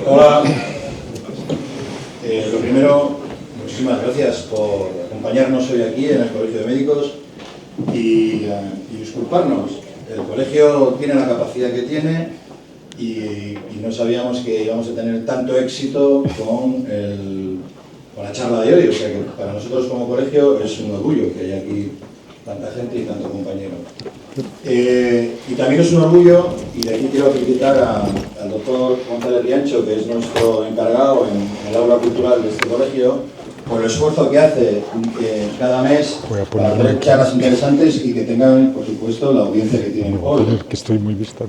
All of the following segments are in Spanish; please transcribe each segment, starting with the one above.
Hola. Lo primero, muchísimas gracias por acompañarnos hoy aquí en el Colegio de Médicos y disculparnos. El colegio tiene la capacidad que tiene y no sabíamos que íbamos a tener tanto éxito con la charla de hoy. O sea que para nosotros como colegio es un orgullo que haya aquí tanta gente y tanto compañero. Y también es un orgullo, y de aquí quiero felicitar al doctor González Riancho, que es nuestro encargado en el aula cultural de este colegio, por el esfuerzo que hace cada mes para tener charlas interesantes y que tengan, por supuesto, la audiencia que tienen hoy.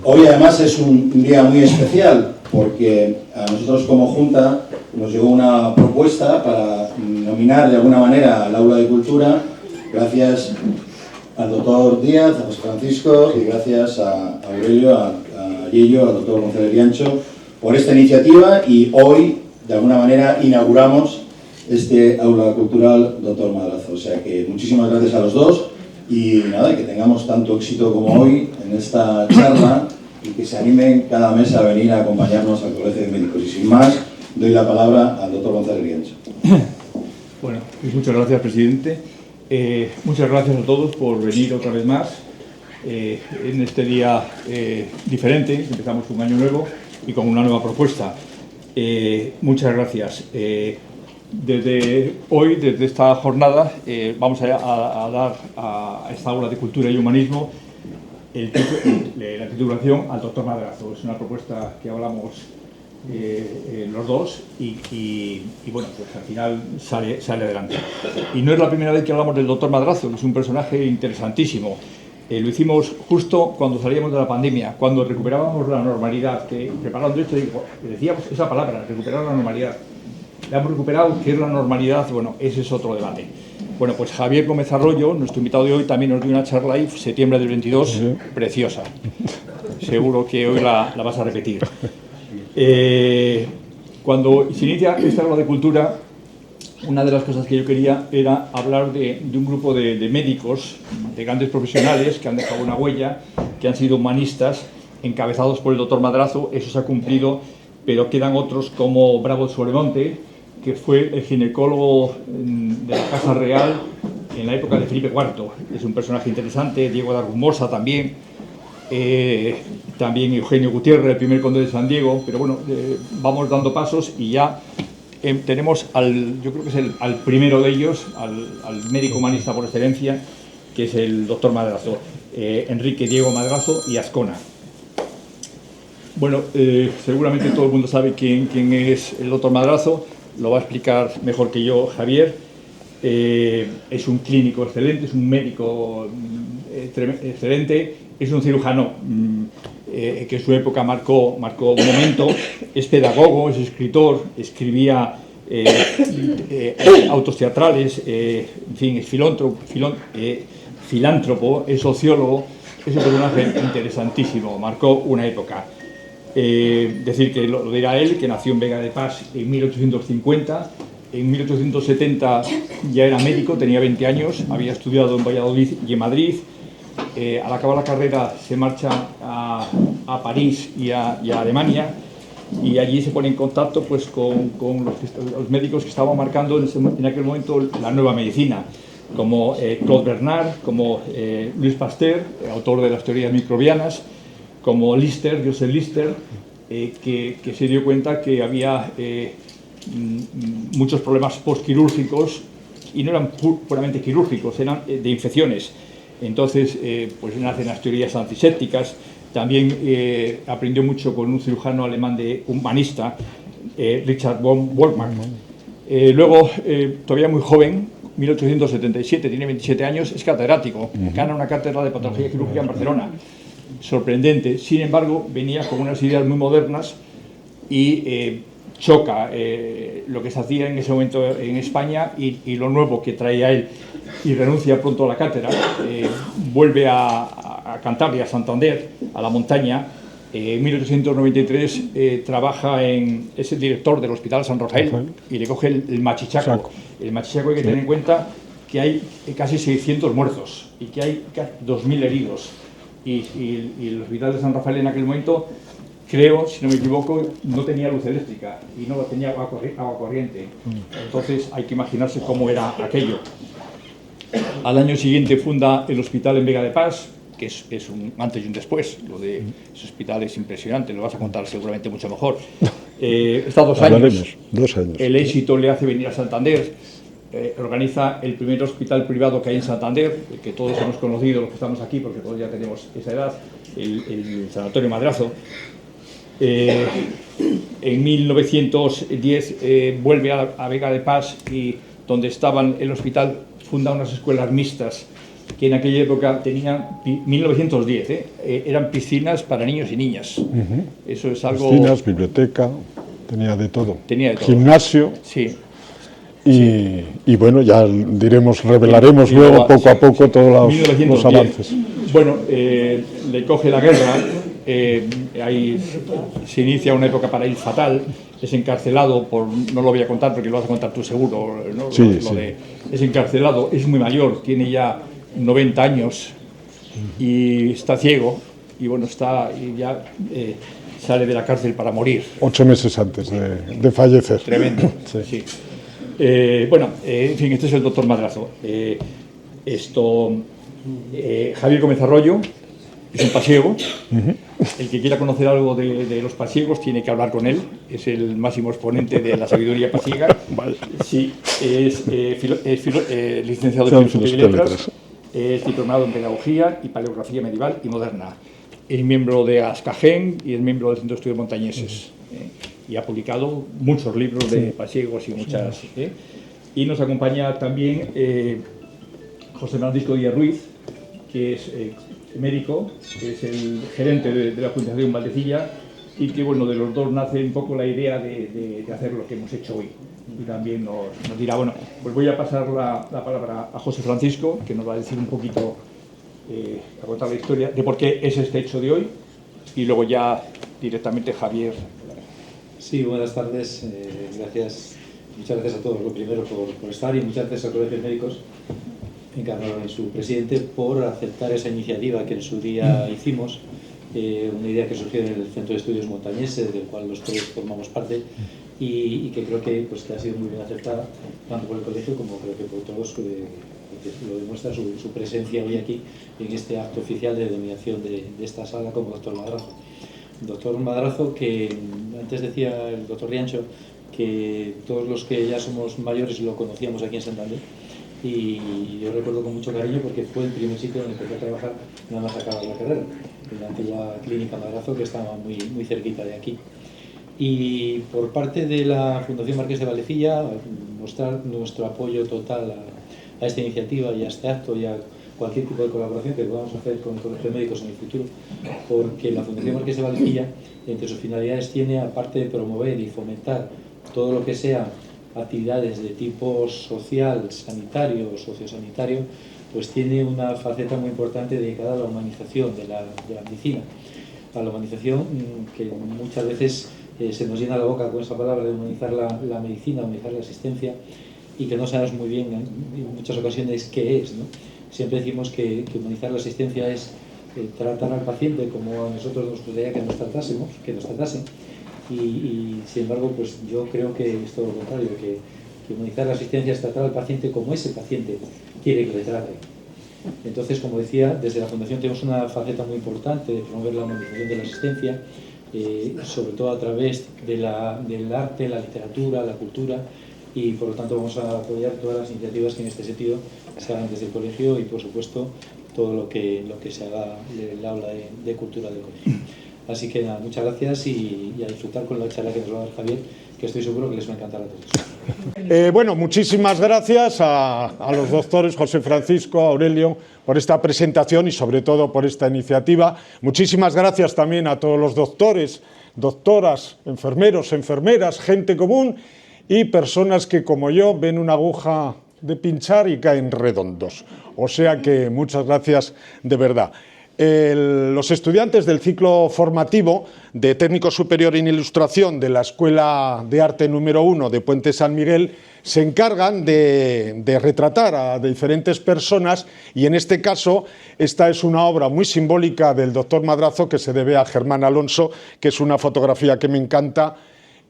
Hoy además es un día muy especial, porque a nosotros como Junta nos llegó una propuesta para nominar de alguna manera al aula de cultura, gracias al doctor Díaz, a José Francisco, y gracias a Aurelio, a Yello, al doctor González Riancho, por esta iniciativa, y hoy, de alguna manera, inauguramos este aula cultural doctor Madrazo. O sea que muchísimas gracias a los dos, y nada, que tengamos tanto éxito como hoy en esta charla, y que se animen cada mes a venir a acompañarnos al Colegio de Médicos. Y sin más, doy la palabra al doctor González Riancho. Bueno, pues muchas gracias, presidente. Muchas gracias a todos por venir otra vez más en este día diferente. Empezamos un año nuevo y con una nueva propuesta. Muchas gracias. Desde hoy, desde esta jornada, vamos a dar a esta aula de Cultura y Humanismo la titulación al doctor Madrazo. Es una propuesta que hablamos los dos y bueno, pues al final sale adelante. Y no es la primera vez que hablamos del doctor Madrazo, que es un personaje interesantísimo. Lo hicimos justo cuando salíamos de la pandemia, cuando recuperábamos la normalidad, que preparando esto decíamos esa palabra, recuperar la normalidad. La hemos recuperado, ¿qué es la normalidad? Bueno, ese es otro debate. Bueno, pues Javier Gómez Arroyo, nuestro invitado de hoy, también nos dio una charla ahí, septiembre del 22, preciosa. Seguro que hoy la vas a repetir. Cuando se inicia esta aula de cultura, una de las cosas que yo quería era hablar de un grupo de médicos, de grandes profesionales que han dejado una huella, que han sido humanistas, encabezados por el doctor Madrazo. Eso se ha cumplido, pero quedan otros como Bravo Sobremonte, que fue el ginecólogo de la Casa Real en la época de Felipe IV. Es un personaje interesante. Diego de Argumosa también. También Eugenio Gutiérrez, el primer conde de San Diego. Pero bueno, vamos dando pasos y ya tenemos yo creo que es al primero de ellos, al médico humanista por excelencia, que es el doctor Madrazo, Enrique Diego Madrazo y Azcona. Bueno, seguramente todo el mundo sabe quién es el doctor Madrazo. Lo va a explicar mejor que yo Javier. Es un clínico excelente, es un médico excelente, es un cirujano que en su época marcó un momento. Es pedagogo, es escritor, escribía autos teatrales, en fin, es filántropo, es sociólogo. Es un personaje interesantísimo, marcó una época. Decir que lo dirá él, que nació en Vega de Paz en 1850, en 1870 ya era médico, tenía 20 años, había estudiado en Valladolid y en Madrid. Al acabar la carrera se marcha a París y a Alemania, y allí se pone en contacto pues, con los médicos que estaban marcando en aquel momento la nueva medicina, como Claude Bernard, como Louis Pasteur, autor de las teorías microbianas, como Joseph Lister, que se dio cuenta que había muchos problemas postquirúrgicos, y no eran puramente quirúrgicos, eran de infecciones. Entonces, pues nacen las teorías antisépticas. También aprendió mucho con un cirujano alemán humanista, Richard von Wolfgang. Luego, todavía muy joven, 1877, tiene 27 años, es catedrático, gana una cátedra de patología quirúrgica en Barcelona. Sorprendente. Sin embargo, venía con unas ideas muy modernas y choca lo que se hacía en ese momento en España y lo nuevo que traía él, y renuncia pronto a la cátedra. Vuelve a Cantabria, a Santander, a la montaña. En 1893 es el director del Hospital San Rafael y le coge el machichaco. El machichaco, hay que tener en cuenta que hay casi 600 muertos y que hay 2.000 heridos. Y el Hospital de San Rafael en aquel momento creo, si no me equivoco, no tenía luz eléctrica y no tenía agua corriente. Entonces hay que imaginarse cómo era aquello. Al año siguiente funda el hospital en Vega de Pas, que es un antes y un después. Lo de ese hospital es impresionante, lo vas a contar seguramente mucho mejor. Está 2 años. 2 años. El éxito le hace venir a Santander. Organiza el primer hospital privado que hay en Santander, que todos hemos conocido, los que estamos aquí, porque todos ya tenemos esa edad, el Sanatorio Madrazo. En 1910 vuelve a Vega de Pas y donde estaban el hospital funda unas escuelas mixtas que en aquella época tenían, 1910, eran piscinas para niños y niñas. Eso es algo... Piscinas, biblioteca, tenía de todo. Tenía de todo. Gimnasio. Sí. Y bueno, ya revelaremos luego poco a poco todos los avances. Bueno, le coge la guerra, ahí se inicia una época para él fatal, es encarcelado por, no lo voy a contar porque lo vas a contar tú seguro, ¿no? Sí, es encarcelado, es muy mayor, tiene ya 90 años y está ciego y bueno, ya sale de la cárcel para morir. 8 meses antes de fallecer. Tremendo, sí. Bueno, en fin, este es el doctor Madrazo. Javier Gómez Arroyo es un pasiego. El que quiera conocer algo de los pasiegos tiene que hablar con él. Es el máximo exponente de la sabiduría pasiega. Sí, es licenciado en Filosofía y Letras. Es diplomado en Pedagogía y Paleografía Medieval y Moderna. Es miembro de Ascagen y es miembro del Centro de Estudios Montañeses. Y ha publicado muchos libros de pasiegos y muchas... Y nos acompaña también José Francisco Díaz Ruiz, que es médico, que es el gerente de la Fundación Valdecilla y que, bueno, de los dos nace un poco la idea de hacer lo que hemos hecho hoy. Y también nos dirá, bueno, pues voy a pasar la palabra a José Francisco, que nos va a decir un poquito, a contar la historia de por qué es este hecho de hoy, y luego ya directamente Javier. Sí, buenas tardes, gracias, muchas gracias a todos, lo primero por estar, y muchas gracias al Colegio de Médicos, encarnado en su presidente, por aceptar esa iniciativa que en su día hicimos, una idea que surgió en el Centro de Estudios Montañeses, del cual los tres formamos parte, y que creo que ha sido muy bien aceptada, tanto por el colegio como creo que por todos, que lo demuestra su presencia hoy aquí, en este acto oficial de denominación de esta sala como doctor Madrazo. Doctor Madrazo, que antes decía el doctor Riancho que todos los que ya somos mayores lo conocíamos aquí en Santander, y yo recuerdo con mucho cariño porque fue el primer sitio donde empecé a trabajar nada más acabar la carrera, en la antigua clínica Madrazo, que estaba muy cerquita de aquí. Y por parte de la Fundación Marqués de Valdecilla, mostrar nuestro apoyo total a esta iniciativa y a este acto y a cualquier tipo de colaboración que podamos hacer con el Colegio de Médicos en el futuro, porque la Fundación Marqués de Valdecilla, entre sus finalidades, tiene, aparte de promover y fomentar todo lo que sea actividades de tipo social, sanitario o sociosanitario, pues tiene una faceta muy importante dedicada a la humanización de la medicina, a la humanización que muchas veces se nos llena la boca con esa palabra de humanizar la medicina, humanizar la asistencia, y que no sabemos muy bien en muchas ocasiones qué es, ¿no? Siempre decimos que humanizar la asistencia es tratar al paciente como a nosotros nos gustaría que nos tratasen, y sin embargo, pues yo creo que es todo lo contrario, que humanizar la asistencia es tratar al paciente como ese paciente quiere que le trate. Entonces, como decía, desde la Fundación tenemos una faceta muy importante de promover la humanización de la asistencia, sobre todo a través del arte, la literatura, la cultura, y por lo tanto vamos a apoyar todas las iniciativas que en este sentido se hagan desde el colegio y por supuesto todo lo que se haga en el aula de cultura del colegio. Así que nada, muchas gracias y a disfrutar con la charla que nos va a dar Javier, que estoy seguro que les va a encantar a todos. Bueno, muchísimas gracias a los doctores José Francisco, Aurelio, por esta presentación y sobre todo por esta iniciativa. Muchísimas gracias también a todos los doctores, doctoras, enfermeros, enfermeras, gente común y personas que, como yo, ven una aguja de pinchar y caen redondos. O sea que muchas gracias de verdad. Los estudiantes del ciclo formativo de técnico superior en ilustración de la Escuela de Arte número 1 de Puente San Miguel se encargan de retratar a diferentes personas, y en este caso esta es una obra muy simbólica del doctor Madrazo que se debe a Germán Alonso, que es una fotografía que me encanta,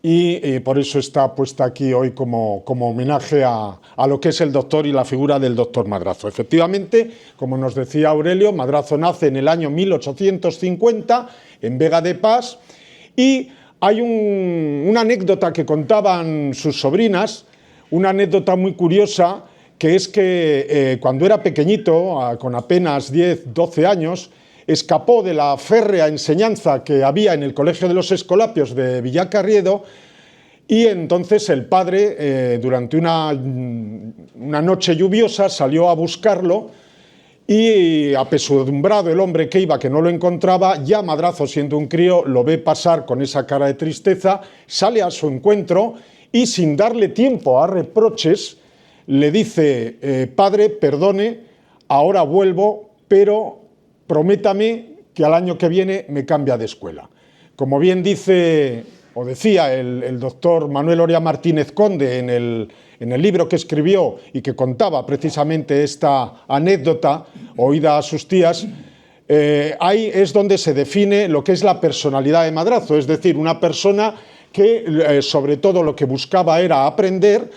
y por eso está puesta aquí hoy como homenaje a lo que es el doctor y la figura del doctor Madrazo. Efectivamente, como nos decía Aurelio, Madrazo nace en el año 1850 en Vega de Pas, y hay una anécdota que contaban sus sobrinas, una anécdota muy curiosa, que es que cuando era pequeñito, con apenas 10, 12 años, escapó de la férrea enseñanza que había en el Colegio de los Escolapios de Villacarriedo, y entonces el padre, durante una noche lluviosa, salió a buscarlo, y apesadumbrado el hombre que iba, que no lo encontraba, ya Madrazo, siendo un crío, lo ve pasar con esa cara de tristeza, sale a su encuentro y, sin darle tiempo a reproches, le dice: padre, perdone, ahora vuelvo, pero prométame que al año que viene me cambia de escuela. Como bien dice o decía el doctor Manuel Oria Martínez Conde en el libro que escribió y que contaba precisamente esta anécdota oída a sus tías, ahí es donde se define lo que es la personalidad de Madrazo, es decir, una persona que sobre todo lo que buscaba era aprender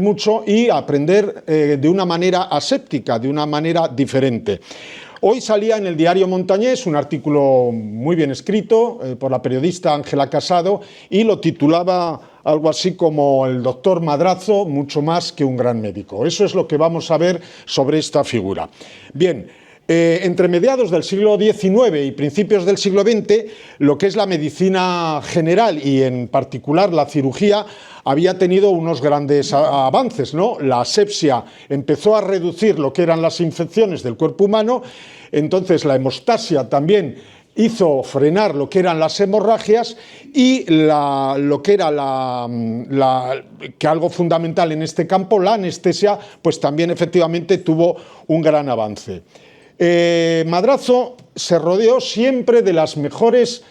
mucho y aprender de una manera aséptica, de una manera diferente. Hoy salía en el diario Montañés un artículo muy bien escrito por la periodista Ángela Casado, y lo titulaba algo así como: el doctor Madrazo, mucho más que un gran médico. Eso es lo que vamos a ver sobre esta figura. Bien, entre mediados del siglo XIX y principios del siglo XX, lo que es la medicina general y en particular la cirugía había tenido unos grandes avances, ¿no? La asepsia empezó a reducir lo que eran las infecciones del cuerpo humano, entonces la hemostasia también hizo frenar lo que eran las hemorragias, y lo que era que algo fundamental en este campo, la anestesia, pues también efectivamente tuvo un gran avance. Madrazo se rodeó siempre de las mejores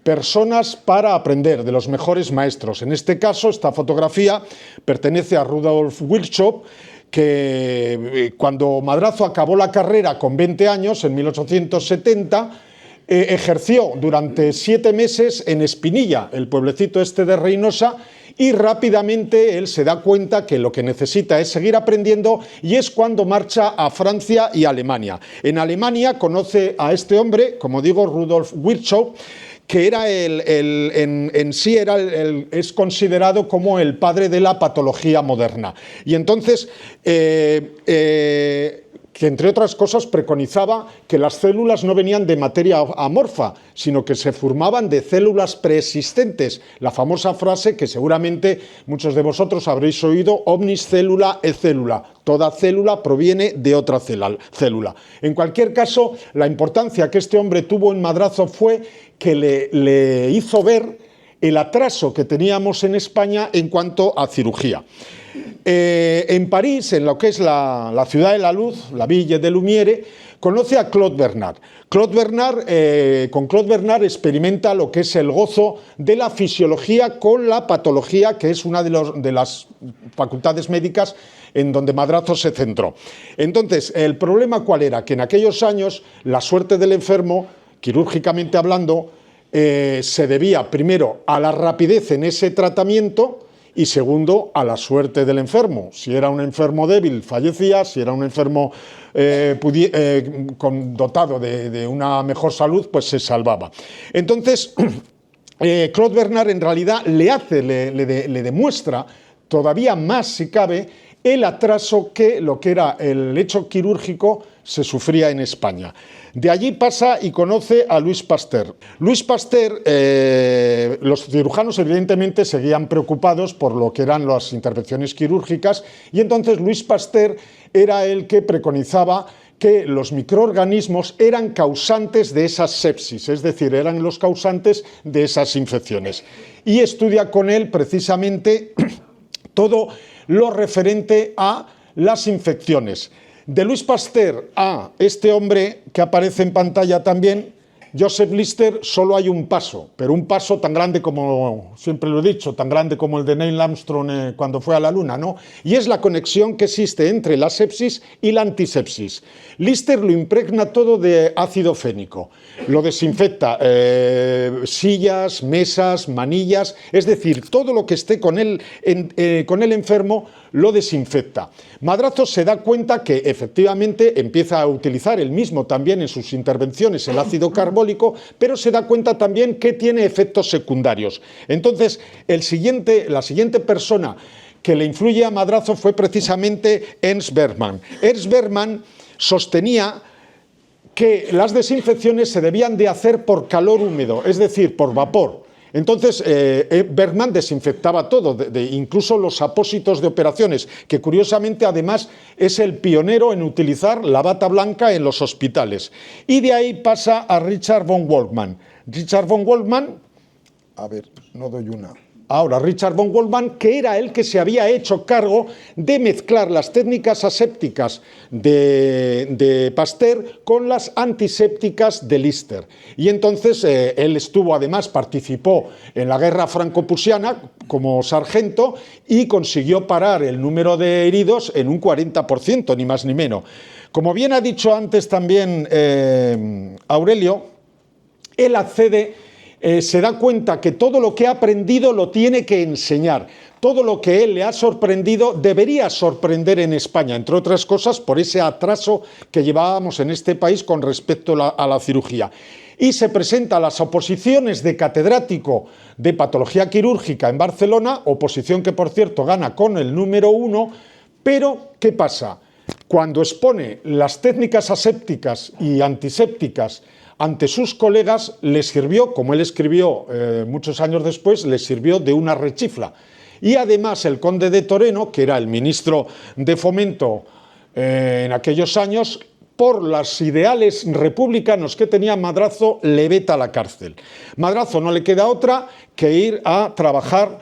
personas para aprender, de los mejores maestros. En este caso, esta fotografía pertenece a Rudolf Virchow, que cuando Madrazo acabó la carrera con 20 años, en 1870, ejerció durante 7 meses en Espinilla, el pueblecito este de Reynosa, y rápidamente él se da cuenta que lo que necesita es seguir aprendiendo, y es cuando marcha a Francia y Alemania. En Alemania conoce a este hombre, como digo, Rudolf Virchow, que era es considerado como el padre de la patología moderna. Y entonces, que entre otras cosas preconizaba que las células no venían de materia amorfa, sino que se formaban de células preexistentes. La famosa frase que seguramente muchos de vosotros habréis oído: omnis cellula et cellula. Toda célula proviene de otra célula. En cualquier caso, la importancia que este hombre tuvo en Madrazo fue que le hizo ver el atraso que teníamos en España en cuanto a cirugía. En París, en lo que es la ciudad de la luz, la Ville de Lumière, conoce a Claude Bernard. Con Claude Bernard experimenta lo que es el gozo de la fisiología con la patología, que es una de las facultades médicas en donde Madrazo se centró. Entonces, ¿el problema cuál era? Que en aquellos años la suerte del enfermo, quirúrgicamente hablando, se debía primero a la rapidez en ese tratamiento, y segundo, a la suerte del enfermo. Si era un enfermo débil, fallecía; si era un enfermo dotado de una mejor salud, pues se salvaba. Entonces, Claude Bernard en realidad le demuestra todavía más, si cabe, el atraso que lo que era el hecho quirúrgico se sufría en España. De allí pasa y conoce a Louis Pasteur. Louis Pasteur, los cirujanos evidentemente seguían preocupados por lo que eran las intervenciones quirúrgicas, y entonces Louis Pasteur era el que preconizaba que los microorganismos eran causantes de esas sepsis, es decir, eran los causantes de esas infecciones. Y estudia con él precisamente todo lo referente a las infecciones. De Louis Pasteur a este hombre que aparece en pantalla también, Joseph Lister, solo hay un paso, pero un paso tan grande como, siempre lo he dicho, tan grande como el de Neil Armstrong cuando fue a la Luna, ¿no? Y es la conexión que existe entre la sepsis y la antisepsis. Lister lo impregna todo de ácido fénico, lo desinfecta, sillas, mesas, manillas, es decir, todo lo que esté con el enfermo lo desinfecta. Madrazo se da cuenta que efectivamente empieza a utilizar él mismo también en sus intervenciones el ácido carbólico, pero se da cuenta también que tiene efectos secundarios. Entonces, la siguiente persona que le influye a Madrazo fue precisamente Ernst Bergmann. Ernst Bergmann sostenía que las desinfecciones se debían de hacer por calor húmedo, es decir, por vapor. Entonces, Bergmann desinfectaba todo, incluso los apósitos de operaciones, que curiosamente además es el pionero en utilizar la bata blanca en los hospitales. Y de ahí pasa a Richard von Waldmann. Richard von Waldmann, a ver, no doy una... Ahora, Richard von Waldmann, que era el que se había hecho cargo de mezclar las técnicas asépticas de Pasteur con las antisépticas de Lister. Y entonces él además participó en la guerra franco-prusiana como sargento y consiguió parar el número de heridos en un 40%, ni más ni menos. Como bien ha dicho antes también Aurelio, él accede... se da cuenta que todo lo que ha aprendido lo tiene que enseñar. Todo lo que él le ha sorprendido debería sorprender en España, entre otras cosas por ese atraso que llevábamos en este país con respecto a la cirugía. Y se presenta a las oposiciones de catedrático de patología quirúrgica en Barcelona, oposición que por cierto gana con el número 1, pero ¿qué pasa? Cuando expone las técnicas asépticas y antisépticas ante sus colegas, le sirvió, como él escribió muchos años después, le sirvió de una rechifla. Y además el conde de Toreno, que era el ministro de Fomento en aquellos años, por los ideales republicanos que tenía Madrazo, le veta a la cárcel. Madrazo no le queda otra que ir a trabajar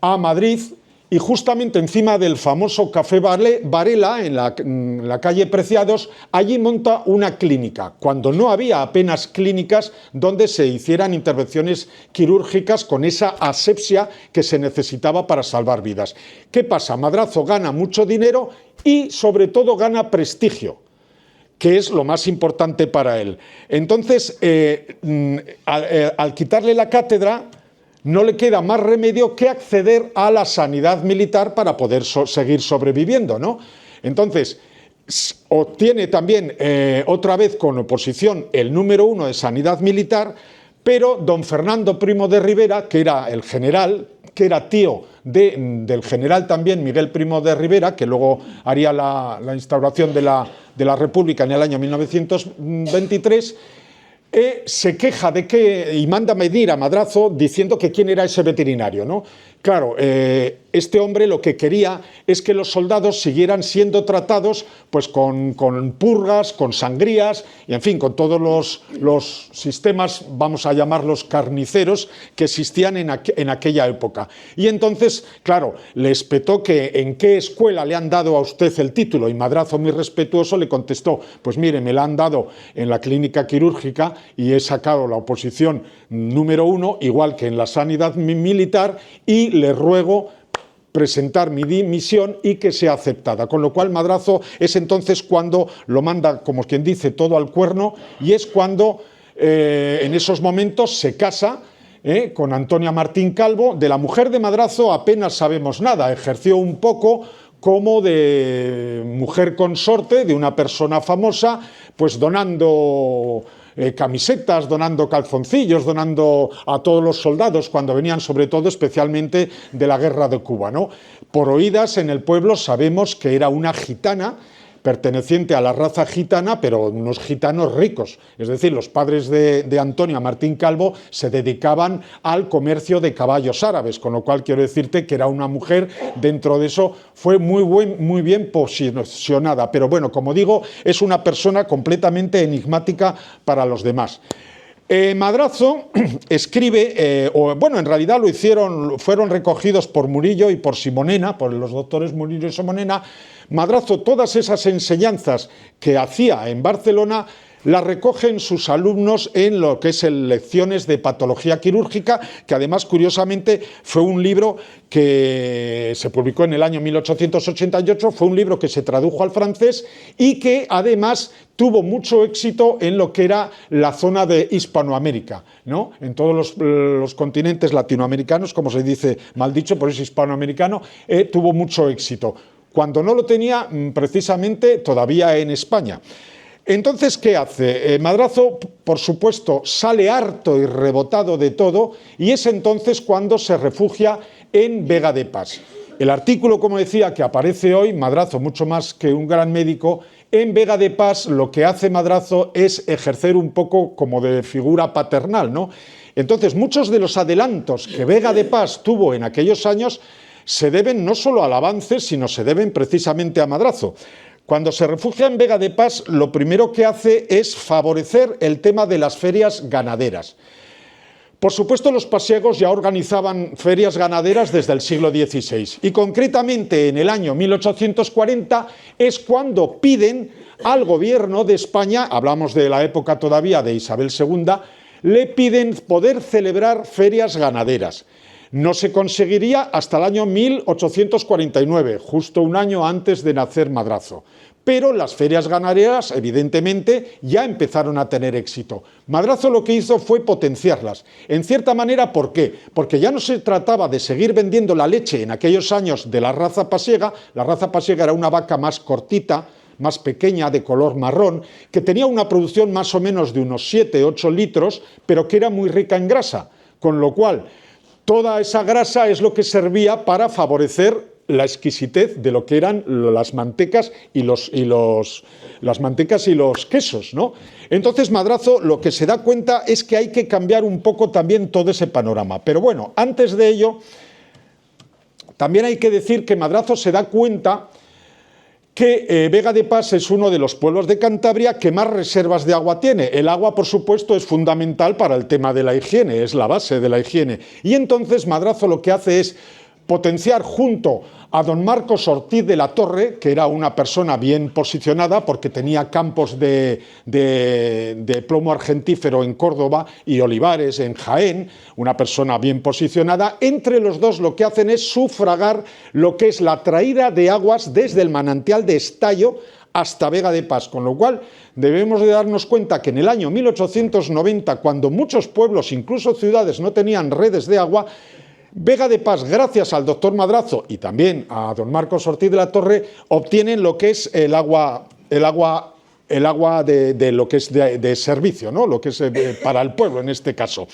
a Madrid, y justamente encima del famoso Café Varela, en la calle Preciados, allí monta una clínica, cuando no había apenas clínicas donde se hicieran intervenciones quirúrgicas con esa asepsia que se necesitaba para salvar vidas. ¿Qué pasa? Madrazo gana mucho dinero y sobre todo gana prestigio, que es lo más importante para él. Entonces, al quitarle la cátedra, no le queda más remedio que acceder a la sanidad militar para poder seguir sobreviviendo, ¿no? Entonces, obtiene también otra vez con oposición el número 1 de sanidad militar, pero don Fernando Primo de Rivera, que era el general, que era tío del general también Miguel Primo de Rivera, que luego haría la instauración de la República en el año 1923, se queja de que, y manda medir a Madrazo diciendo que quién era ese veterinario, ¿no? Claro, este hombre lo que quería es que los soldados siguieran siendo tratados pues con purgas, con sangrías y en fin, con todos los sistemas, vamos a llamarlos carniceros, que existían en aquella época. Y entonces, claro, le espetó que en qué escuela le han dado a usted el título, y Madrazo, muy respetuoso, le contestó, pues mire, me la han dado en la clínica quirúrgica y he sacado la oposición número 1, igual que en la sanidad militar, y le ruego presentar mi dimisión y que sea aceptada. Con lo cual Madrazo es entonces cuando lo manda, como quien dice, todo al cuerno, y es cuando en esos momentos se casa con Antonia Martín Calvo. De la mujer de Madrazo apenas sabemos nada, ejerció un poco como de mujer consorte de una persona famosa, pues donando camisetas, donando calzoncillos, donando a todos los soldados cuando venían, sobre todo, especialmente de la guerra de Cuba, ¿no? Por oídas en el pueblo sabemos que era una gitana, perteneciente a la raza gitana, pero unos gitanos ricos. Es decir, los padres de Antonia Martín Calvo se dedicaban al comercio de caballos árabes, con lo cual quiero decirte que era una mujer, dentro de eso, fue muy bien posicionada. Pero bueno, como digo, es una persona completamente enigmática para los demás. Madrazo escribe, bueno, en realidad fueron recogidos por Murillo y por Simonena, por los doctores Murillo y Simonena. Madrazo, todas esas enseñanzas que hacía en Barcelona, las recogen sus alumnos en lo que es lecciones de patología quirúrgica, que además, curiosamente, fue un libro que se publicó en el año 1888, fue un libro que se tradujo al francés y que además tuvo mucho éxito en lo que era la zona de Hispanoamérica, ¿no? En todos los continentes latinoamericanos, como se dice mal dicho, por eso hispanoamericano, tuvo mucho éxito. Cuando no lo tenía, precisamente, todavía en España. Entonces, ¿qué hace? Madrazo, por supuesto, sale harto y rebotado de todo, y es entonces cuando se refugia en Vega de Pas. El artículo, como decía, que aparece hoy, Madrazo, mucho más que un gran médico, en Vega de Pas lo que hace Madrazo es ejercer un poco como de figura paternal, ¿no? Entonces, muchos de los adelantos que Vega de Pas tuvo en aquellos años se deben no solo al avance, sino se deben precisamente a Madrazo. Cuando se refugia en Vega de Pas, lo primero que hace es favorecer el tema de las ferias ganaderas. Por supuesto, los pasiegos ya organizaban ferias ganaderas desde el siglo XVI y concretamente en el año 1840 es cuando piden al gobierno de España, hablamos de la época todavía de Isabel II, le piden poder celebrar ferias ganaderas. No se conseguiría hasta el año 1849, justo un año antes de nacer Madrazo. Pero las ferias ganaderas, evidentemente, ya empezaron a tener éxito. Madrazo lo que hizo fue potenciarlas. En cierta manera, ¿por qué? Porque ya no se trataba de seguir vendiendo la leche en aquellos años de la raza pasiega. La raza pasiega era una vaca más cortita, más pequeña, de color marrón, que tenía una producción más o menos de unos 7-8 litros, pero que era muy rica en grasa. Con lo cual, toda esa grasa es lo que servía para favorecer la exquisitez de lo que eran las mantecas y los quesos, ¿no? Entonces Madrazo lo que se da cuenta es que hay que cambiar un poco también todo ese panorama. Pero bueno, antes de ello, también hay que decir que Madrazo se da cuenta que Vega de Pas es uno de los pueblos de Cantabria que más reservas de agua tiene. El agua, por supuesto, es fundamental para el tema de la higiene, es la base de la higiene. Y entonces Madrazo lo que hace es potenciar junto a don Marcos Ortiz de la Torre, que era una persona bien posicionada porque tenía campos de plomo argentífero en Córdoba y olivares en Jaén, una persona bien posicionada. Entre los dos lo que hacen es sufragar lo que es la traída de aguas desde el manantial de Estallo hasta Vega de Pas, con lo cual debemos de darnos cuenta que en el año 1890, cuando muchos pueblos, incluso ciudades, no tenían redes de agua, Vega de Pas, gracias al doctor Madrazo y también a don Marcos Ortiz de la Torre, obtienen lo que es el agua de lo que es de servicio, ¿no? Lo que es para el pueblo en este caso.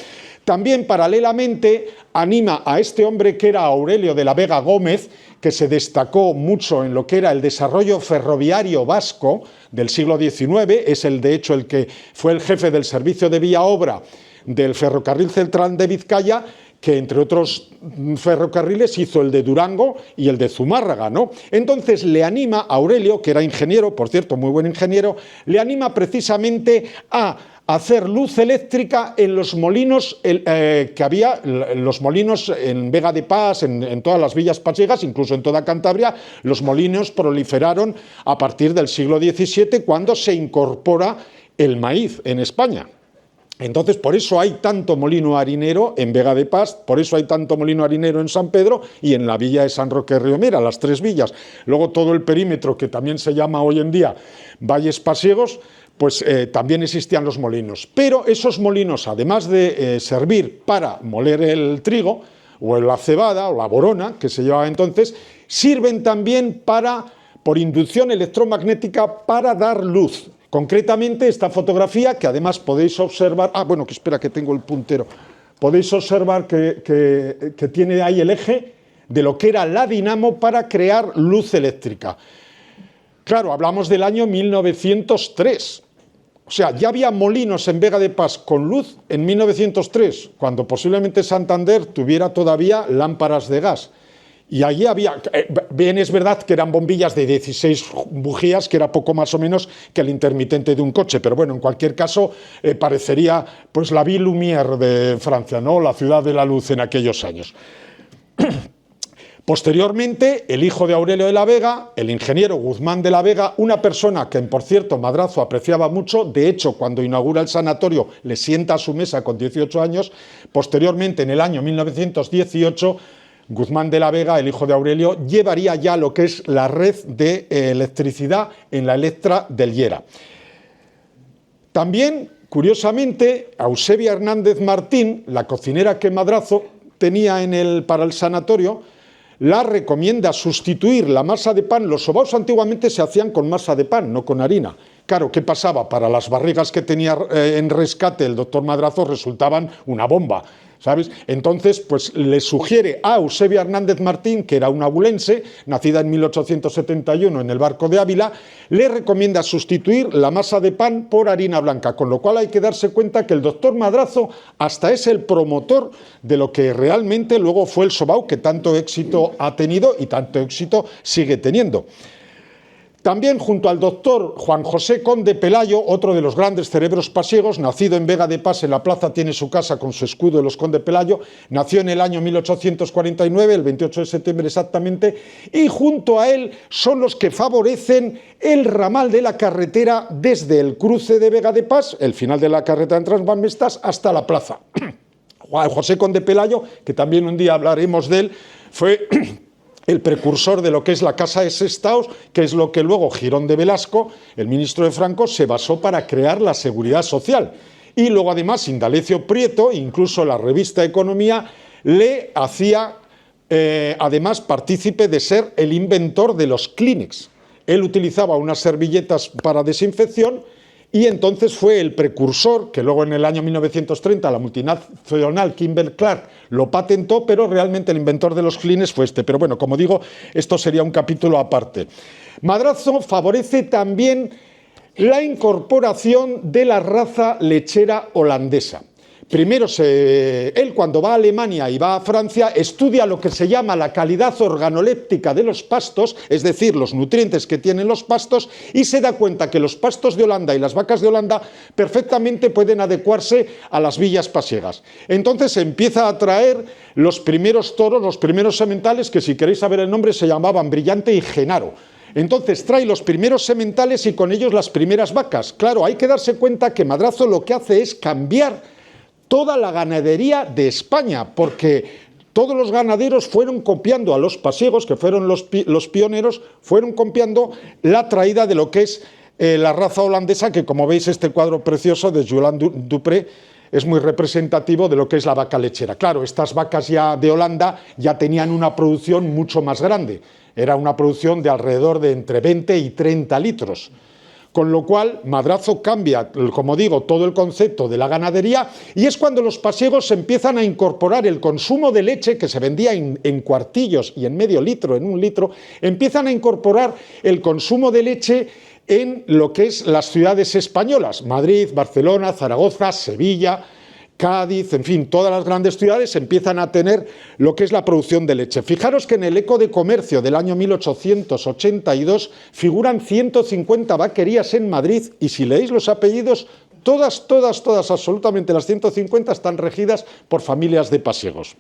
También paralelamente anima a este hombre que era Aurelio de la Vega Gómez, que se destacó mucho en lo que era el desarrollo ferroviario vasco del siglo XIX, es de hecho el que fue el jefe del servicio de vía obra del ferrocarril central de Vizcaya, que entre otros ferrocarriles hizo el de Durango y el de Zumárraga, ¿no? Entonces le anima a Aurelio, que era ingeniero, por cierto, muy buen ingeniero, le anima precisamente a hacer luz eléctrica en los molinos que había, los molinos en Vega de Pas, en todas las villas pasiegas, incluso en toda Cantabria, los molinos proliferaron a partir del siglo XVII, cuando se incorpora el maíz en España. Entonces, por eso hay tanto molino harinero en Vega de Pas, por eso hay tanto molino harinero en San Pedro y en la villa de San Roque Riomera, las tres villas. Luego todo el perímetro, que también se llama hoy en día Valles Pasiegos, pues también existían los molinos. Pero esos molinos, además de servir para moler el trigo, o la cebada, o la borona, que se llevaba entonces, sirven también por inducción electromagnética para dar luz. Concretamente, esta fotografía, que además podéis observar... bueno, que espera, que tengo el puntero. Podéis observar que tiene ahí el eje de lo que era la dinamo para crear luz eléctrica. Claro, hablamos del año 1903. O sea, ya había molinos en Vega de Pas con luz en 1903, cuando posiblemente Santander tuviera todavía lámparas de gas. Y allí había, bien es verdad que eran bombillas de 16 bujías, que era poco más o menos que el intermitente de un coche, pero bueno, en cualquier caso parecería pues la Ville Lumière de Francia, ¿no? La ciudad de la luz en aquellos años. Posteriormente, el hijo de Aurelio de la Vega, el ingeniero Guzmán de la Vega, una persona que, por cierto, Madrazo apreciaba mucho, de hecho, cuando inaugura el sanatorio, le sienta a su mesa con 18 años, posteriormente, en el año 1918, Guzmán de la Vega, el hijo de Aurelio, llevaría ya lo que es la red de electricidad en la Electra del Llera. También, curiosamente, Eusebia Hernández Martín, la cocinera que Madrazo tenía para el sanatorio, la recomienda sustituir la masa de pan. Los sobaos antiguamente se hacían con masa de pan, no con harina. Claro, ¿qué pasaba? Para las barrigas que tenía en rescate el doctor Madrazo resultaban una bomba, ¿sabes? Entonces, pues le sugiere a Eusebia Hernández Martín, que era una abulense, nacida en 1871 en el Barco de Ávila, le recomienda sustituir la masa de pan por harina blanca, con lo cual hay que darse cuenta que el doctor Madrazo hasta es el promotor de lo que realmente luego fue el sobao, que tanto éxito ha tenido y tanto éxito sigue teniendo. También junto al doctor Juan José Conde Pelayo, otro de los grandes cerebros pasiegos, nacido en Vega de Pas, en la plaza tiene su casa con su escudo de los Conde Pelayo, nació en el año 1849, el 28 de septiembre exactamente, y junto a él son los que favorecen el ramal de la carretera desde el cruce de Vega de Pas, el final de la carretera en Trasvalmestas, hasta la plaza. Juan José Conde Pelayo, que también un día hablaremos de él, fue el precursor de lo que es la Casa de Sestaos, que es lo que luego Girón de Velasco, el ministro de Franco, se basó para crear la Seguridad Social. Y luego además Indalecio Prieto, incluso la revista Economía, le hacía además partícipe de ser el inventor de los Kleenex. Él utilizaba unas servilletas para desinfección y entonces fue el precursor, que luego en el año 1930 la multinacional Kimberly-Clark lo patentó, pero realmente el inventor de los Kleenex fue este. Pero bueno, como digo, esto sería un capítulo aparte. Madrazo favorece también la incorporación de la raza lechera holandesa. Primero, él cuando va a Alemania y va a Francia, estudia lo que se llama la calidad organoléptica de los pastos, es decir, los nutrientes que tienen los pastos, y se da cuenta que los pastos de Holanda y las vacas de Holanda perfectamente pueden adecuarse a las villas pasiegas. Entonces empieza a traer los primeros toros, los primeros sementales, que si queréis saber el nombre se llamaban Brillante y Genaro. Entonces trae los primeros sementales y con ellos las primeras vacas. Claro, hay que darse cuenta que Madrazo lo que hace es cambiar toda la ganadería de España, porque todos los ganaderos fueron copiando a los pasiegos, que fueron los pioneros, fueron copiando la traída de lo que es la raza holandesa, que como veis este cuadro precioso de Julian Dupré es muy representativo de lo que es la vaca lechera. Claro, estas vacas ya de Holanda ya tenían una producción mucho más grande, era una producción de alrededor de entre 20 y 30 litros. Con lo cual, Madrazo cambia, como digo, todo el concepto de la ganadería y es cuando los pasiegos empiezan a incorporar el consumo de leche, que se vendía en cuartillos y en medio litro, en un litro, empiezan a incorporar el consumo de leche en lo que es las ciudades españolas, Madrid, Barcelona, Zaragoza, Sevilla, Cádiz, en fin, todas las grandes ciudades empiezan a tener lo que es la producción de leche. Fijaros que en el Eco de Comercio del año 1882 figuran 150 vaquerías en Madrid y si leéis los apellidos, todas, absolutamente las 150 están regidas por familias de pasiegos,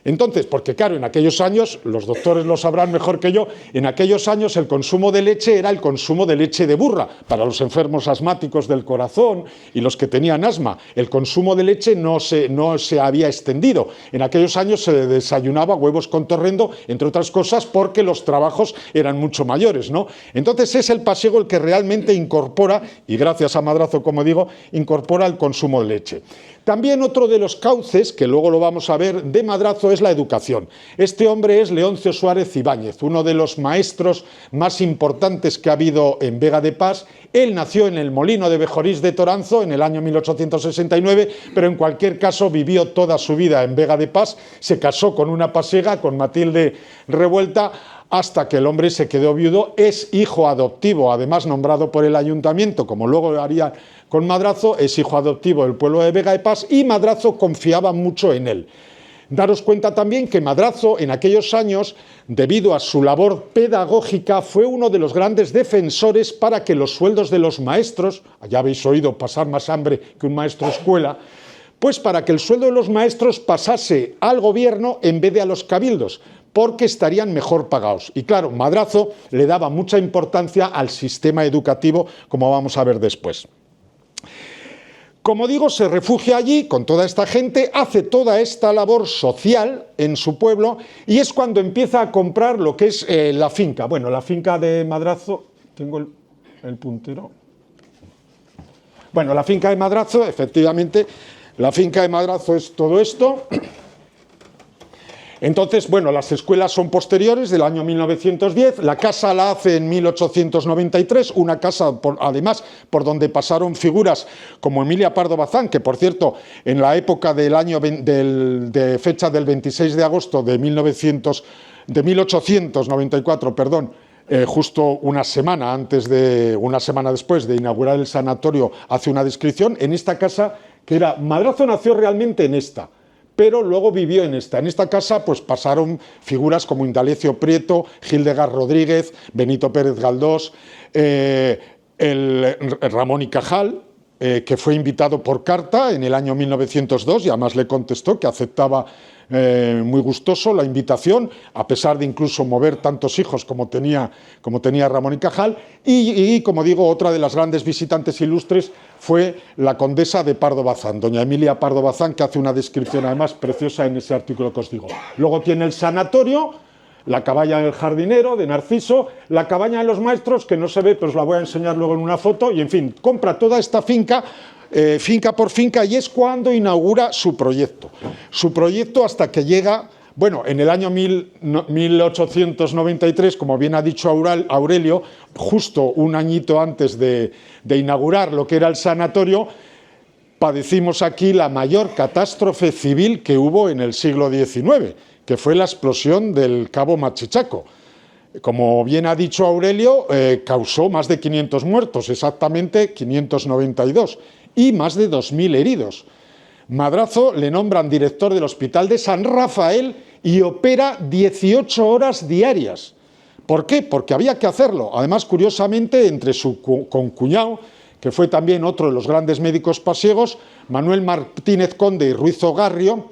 Entonces, porque claro, en aquellos años, los doctores lo sabrán mejor que yo, en aquellos años el consumo de leche era el consumo de leche de burra. Para los enfermos asmáticos del corazón y los que tenían asma, el consumo de leche no se había extendido. En aquellos años se desayunaba huevos con torrendo, entre otras cosas, porque los trabajos eran mucho mayores, ¿no? Entonces es el pasiego el que realmente incorpora, y gracias a Madrazo, como digo, incorpora el consumo de leche. También otro de los cauces, que luego lo vamos a ver, de Madrazo es la educación. Este hombre es Leoncio Suárez Ibáñez, uno de los maestros más importantes que ha habido en Vega de Pas. Él nació en el Molino de Bejorís de Toranzo en el año 1869, pero en cualquier caso vivió toda su vida en Vega de Pas, se casó con una pasiega, con Matilde Revuelta, hasta que el hombre se quedó viudo. Es hijo adoptivo, además nombrado por el ayuntamiento, como luego haría con Madrazo, es hijo adoptivo del pueblo de Vega de Pas y Madrazo confiaba mucho en él. Daros cuenta también que Madrazo en aquellos años, debido a su labor pedagógica, fue uno de los grandes defensores para que los sueldos de los maestros, ya habéis oído pasar más hambre que un maestro escuela, pues para que el sueldo de los maestros pasase al gobierno en vez de a los cabildos, porque estarían mejor pagados. Y claro, Madrazo le daba mucha importancia al sistema educativo, como vamos a ver después. Como digo, se refugia allí con toda esta gente, hace toda esta labor social en su pueblo y es cuando empieza a comprar lo que es la finca. Bueno, la finca de Madrazo, tengo el puntero. Bueno, la finca de Madrazo, efectivamente, la finca de Madrazo es todo esto. Entonces, bueno, las escuelas son posteriores, del año 1910, la casa la hace en 1893, una casa, además, por donde pasaron figuras como Emilia Pardo Bazán, que por cierto, en la época del año de fecha del 26 de agosto de 1894, justo una semana después de inaugurar el sanatorio, hace una descripción en esta casa que era, Madrazo nació realmente en esta, pero luego vivió en esta. En esta casa pues pasaron figuras como Indalecio Prieto, Hildegard Rodríguez, Benito Pérez Galdós, Ramón y Cajal, que fue invitado por carta en el año 1902 y además le contestó que aceptaba muy gustoso la invitación, a pesar de incluso mover tantos hijos como tenía Ramón y Cajal, y como digo, otra de las grandes visitantes ilustres fue la condesa de Pardo Bazán, doña Emilia Pardo Bazán, que hace una descripción además preciosa en ese artículo que os digo. Luego tiene el sanatorio, la cabaña del jardinero, de Narciso, la cabaña de los maestros, que no se ve, pero os la voy a enseñar luego en una foto, y en fin, compra toda esta finca, finca por finca, y es cuando inaugura su proyecto. Su proyecto hasta que llega, bueno, en el año 1893, como bien ha dicho Aurelio, justo un añito antes de inaugurar lo que era el sanatorio, padecimos aquí la mayor catástrofe civil que hubo en el siglo XIX, que fue la explosión del Cabo Machichaco. Como bien ha dicho Aurelio, causó más de 500 muertos, exactamente 592, y más de 2.000 heridos. Madrazo le nombran director del Hospital de San Rafael y opera 18 horas diarias. ¿Por qué? Porque había que hacerlo. Además, curiosamente, entre su concuñado, que fue también otro de los grandes médicos pasiegos, Manuel Martínez Conde y Ruiz Ogarrio,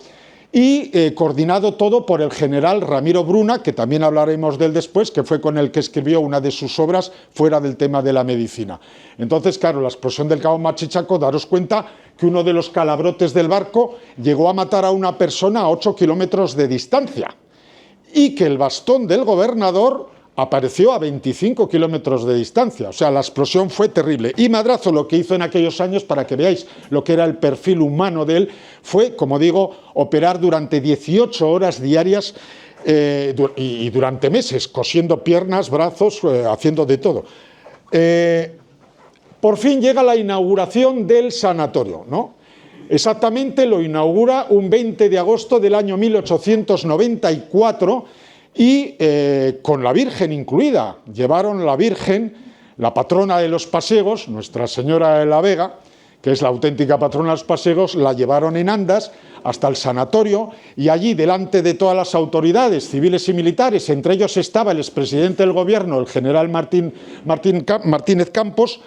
y coordinado todo por el general Ramiro Bruna, que también hablaremos de él después, que fue con el que escribió una de sus obras fuera del tema de la medicina. Entonces, claro, la explosión del Cabo Machichaco, daros cuenta que uno de los calabrotes del barco llegó a matar a una persona a 8 kilómetros de distancia y que el bastón del gobernador apareció a 25 kilómetros de distancia. O sea, la explosión fue terrible. Y Madrazo lo que hizo en aquellos años, para que veáis lo que era el perfil humano de él, fue, como digo, operar durante 18 horas diarias y durante meses, cosiendo piernas, brazos, haciendo de todo. Por fin llega la inauguración del sanatorio, ¿no? Exactamente lo inaugura un 20 de agosto del año 1894, y con la Virgen incluida. Llevaron la Virgen, la patrona de los pasiegos, Nuestra Señora de la Vega, que es la auténtica patrona de los pasiegos, la llevaron en andas hasta el sanatorio, y allí, delante de todas las autoridades civiles y militares, entre ellos estaba el expresidente del gobierno, el general Martínez Campos,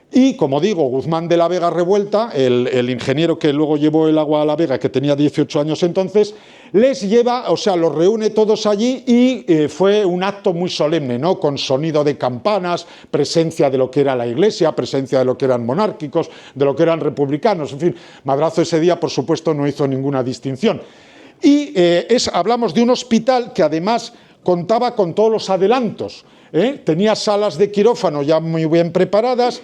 y, como digo, Guzmán de la Vega Revuelta, el ingeniero que luego llevó el agua a la Vega, que tenía 18 años entonces, les lleva, o sea, los reúne todos allí, y fue un acto muy solemne, ¿no? Con sonido de campanas, presencia de lo que era la Iglesia, presencia de lo que eran monárquicos, de lo que eran republicanos, en fin. Madrazo ese día, por supuesto, no hizo ninguna distinción. Y hablamos de un hospital que además contaba con todos los adelantos, tenía salas de quirófano ya muy bien preparadas,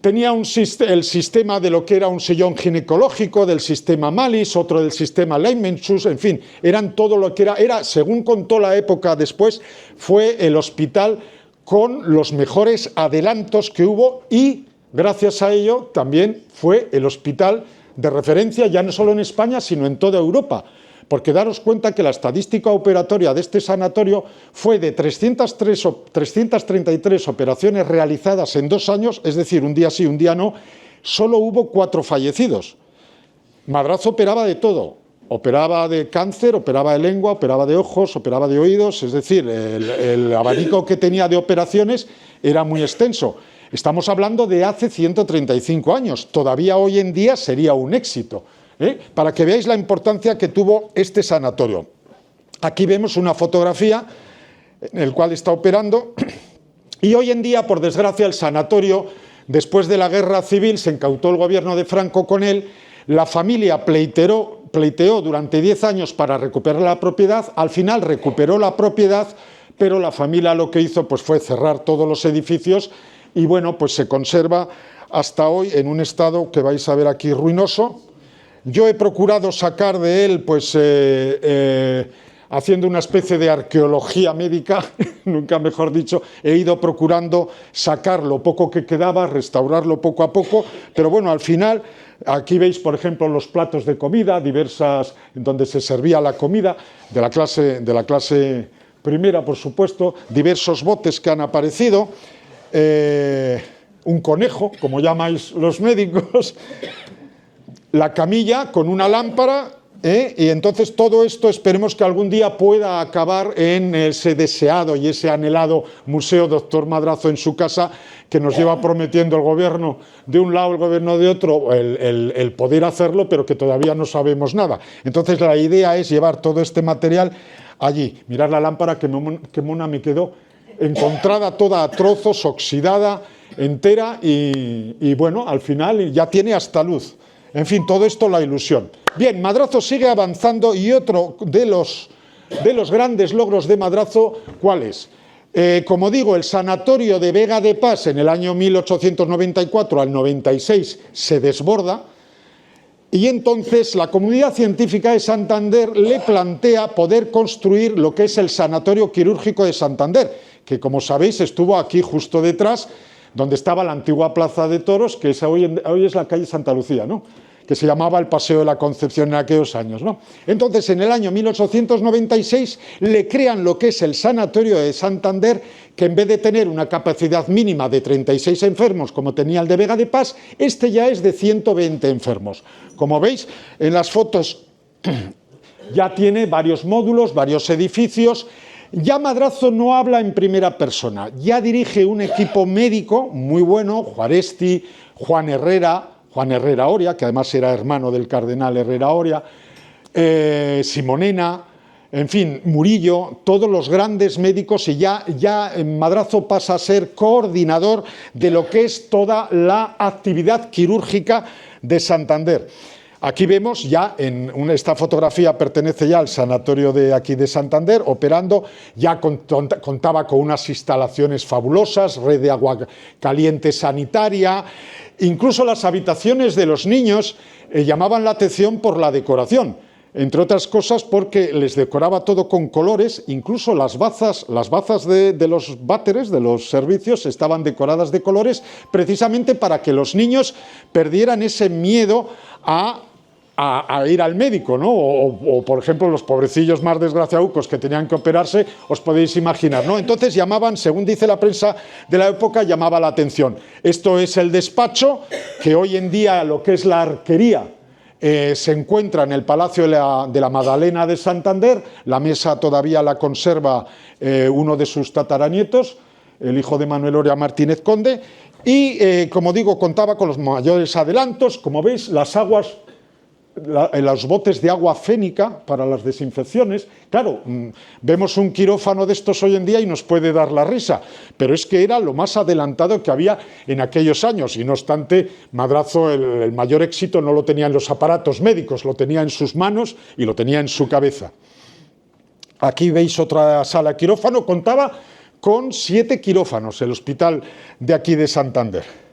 tenía el sistema de lo que era un sillón ginecológico, del sistema Malis, otro del sistema Leimenschuss, en fin, eran todo lo que era, según contó la época después, fue el hospital con los mejores adelantos que hubo, y gracias a ello también fue el hospital de referencia ya no solo en España, sino en toda Europa. Porque daros cuenta que la estadística operatoria de este sanatorio fue de 333 operaciones realizadas en 2 años, es decir, un día sí, un día no, solo hubo 4 fallecidos. Madrazo operaba de todo, operaba de cáncer, operaba de lengua, operaba de ojos, operaba de oídos, es decir, el abanico que tenía de operaciones era muy extenso. Estamos hablando de hace 135 años, todavía hoy en día sería un éxito, para que veáis la importancia que tuvo este sanatorio. Aquí vemos una fotografía en el cual está operando, y hoy en día, por desgracia, el sanatorio, después de la guerra civil, se incautó el gobierno de Franco con él, la familia pleiteó durante 10 años para recuperar la propiedad, al final recuperó la propiedad, pero la familia lo que hizo pues, fue cerrar todos los edificios y bueno, pues se conserva hasta hoy en un estado que vais a ver aquí ruinoso. Yo he procurado sacar de él, pues haciendo una especie de arqueología médica, nunca mejor dicho, he ido procurando sacar lo poco que quedaba, restaurarlo poco a poco, pero bueno, al final, aquí veis, por ejemplo, los platos de comida, diversas, donde se servía la comida, de la clase primera, por supuesto, diversos botes que han aparecido, un conejo, como llamáis los médicos, la camilla con una lámpara, y entonces todo esto esperemos que algún día pueda acabar en ese deseado y ese anhelado Museo Doctor Madrazo en su casa, que nos lleva prometiendo el gobierno de un lado, el gobierno de otro, el poder hacerlo, pero que todavía no sabemos nada. Entonces la idea es llevar todo este material allí. Mirad la lámpara, que mona me quedó, encontrada toda a trozos, oxidada, entera, y bueno, al final ya tiene hasta luz. En fin, todo esto la ilusión. Bien, Madrazo sigue avanzando y otro de los grandes logros de Madrazo, ¿cuál es? Como digo, el sanatorio de Vega de Pas en el año 1894 al 96 se desborda y entonces la comunidad científica de Santander le plantea poder construir lo que es el Sanatorio Quirúrgico de Santander, que como sabéis estuvo aquí justo detrás, donde estaba la antigua Plaza de Toros, que es hoy es la calle Santa Lucía, ¿no?, que se llamaba el Paseo de la Concepción en aquellos años, ¿no? Entonces, en el año 1896 le crean lo que es el Sanatorio de Santander, que en vez de tener una capacidad mínima de 36 enfermos, como tenía el de Vega de Pas, este ya es de 120 enfermos. Como veis, en las fotos ya tiene varios módulos, varios edificios. Ya Madrazo no habla en primera persona, ya dirige un equipo médico muy bueno, Juaresti, Juan Herrera Oria, que además era hermano del cardenal Herrera Oria, Simonena, en fin, Murillo, todos los grandes médicos, y ya Madrazo pasa a ser coordinador de lo que es toda la actividad quirúrgica de Santander. Aquí vemos ya, esta fotografía pertenece ya al sanatorio de aquí de Santander, operando, ya contaba con unas instalaciones fabulosas, red de agua caliente sanitaria, incluso las habitaciones de los niños llamaban la atención por la decoración, entre otras cosas porque les decoraba todo con colores, incluso las bazas de los váteres, de los servicios, estaban decoradas de colores, precisamente para que los niños perdieran ese miedo a ir al médico, ¿no? O, por ejemplo, los pobrecillos más desgraciados que tenían que operarse, os podéis imaginar, ¿no? Entonces llamaban, según dice la prensa de la época, llamaba la atención. Esto es el despacho, que hoy en día lo que es la arquería se encuentra en el Palacio de la Magdalena de Santander. La mesa todavía la conserva uno de sus tataranietos, el hijo de Manuel Oria Martínez Conde, y como digo, contaba con los mayores adelantos. Como veis, las aguas, los botes de agua fénica para las desinfecciones. Claro, vemos un quirófano de estos hoy en día y nos puede dar la risa, pero es que era lo más adelantado que había en aquellos años, y no obstante, Madrazo el mayor éxito no lo tenía en los aparatos médicos, lo tenía en sus manos y lo tenía en su cabeza. Aquí veis otra sala de quirófano, contaba con 7 quirófanos el hospital de aquí de Santander.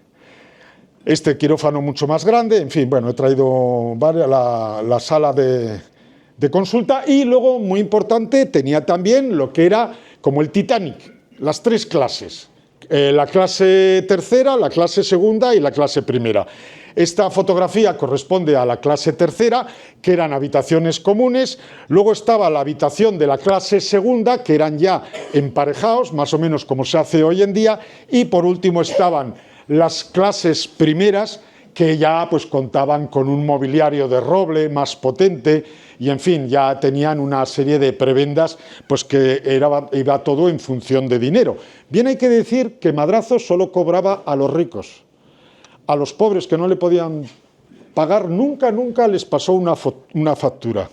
Este quirófano mucho más grande, en fin, bueno, he traído la sala de consulta, y luego, muy importante, tenía también lo que era como el Titanic, las 3 clases, la clase tercera, la clase segunda y la clase primera. Esta fotografía corresponde a la clase tercera, que eran habitaciones comunes. Luego estaba la habitación de la clase segunda, que eran ya emparejados, más o menos como se hace hoy en día. Y por último estaban las clases primeras, que ya pues contaban con un mobiliario de roble más potente, y en fin, ya tenían una serie de prebendas, pues que iba todo en función de dinero. Bien, hay que decir que Madrazo solo cobraba a los ricos. A los pobres que no le podían pagar, nunca les pasó una factura.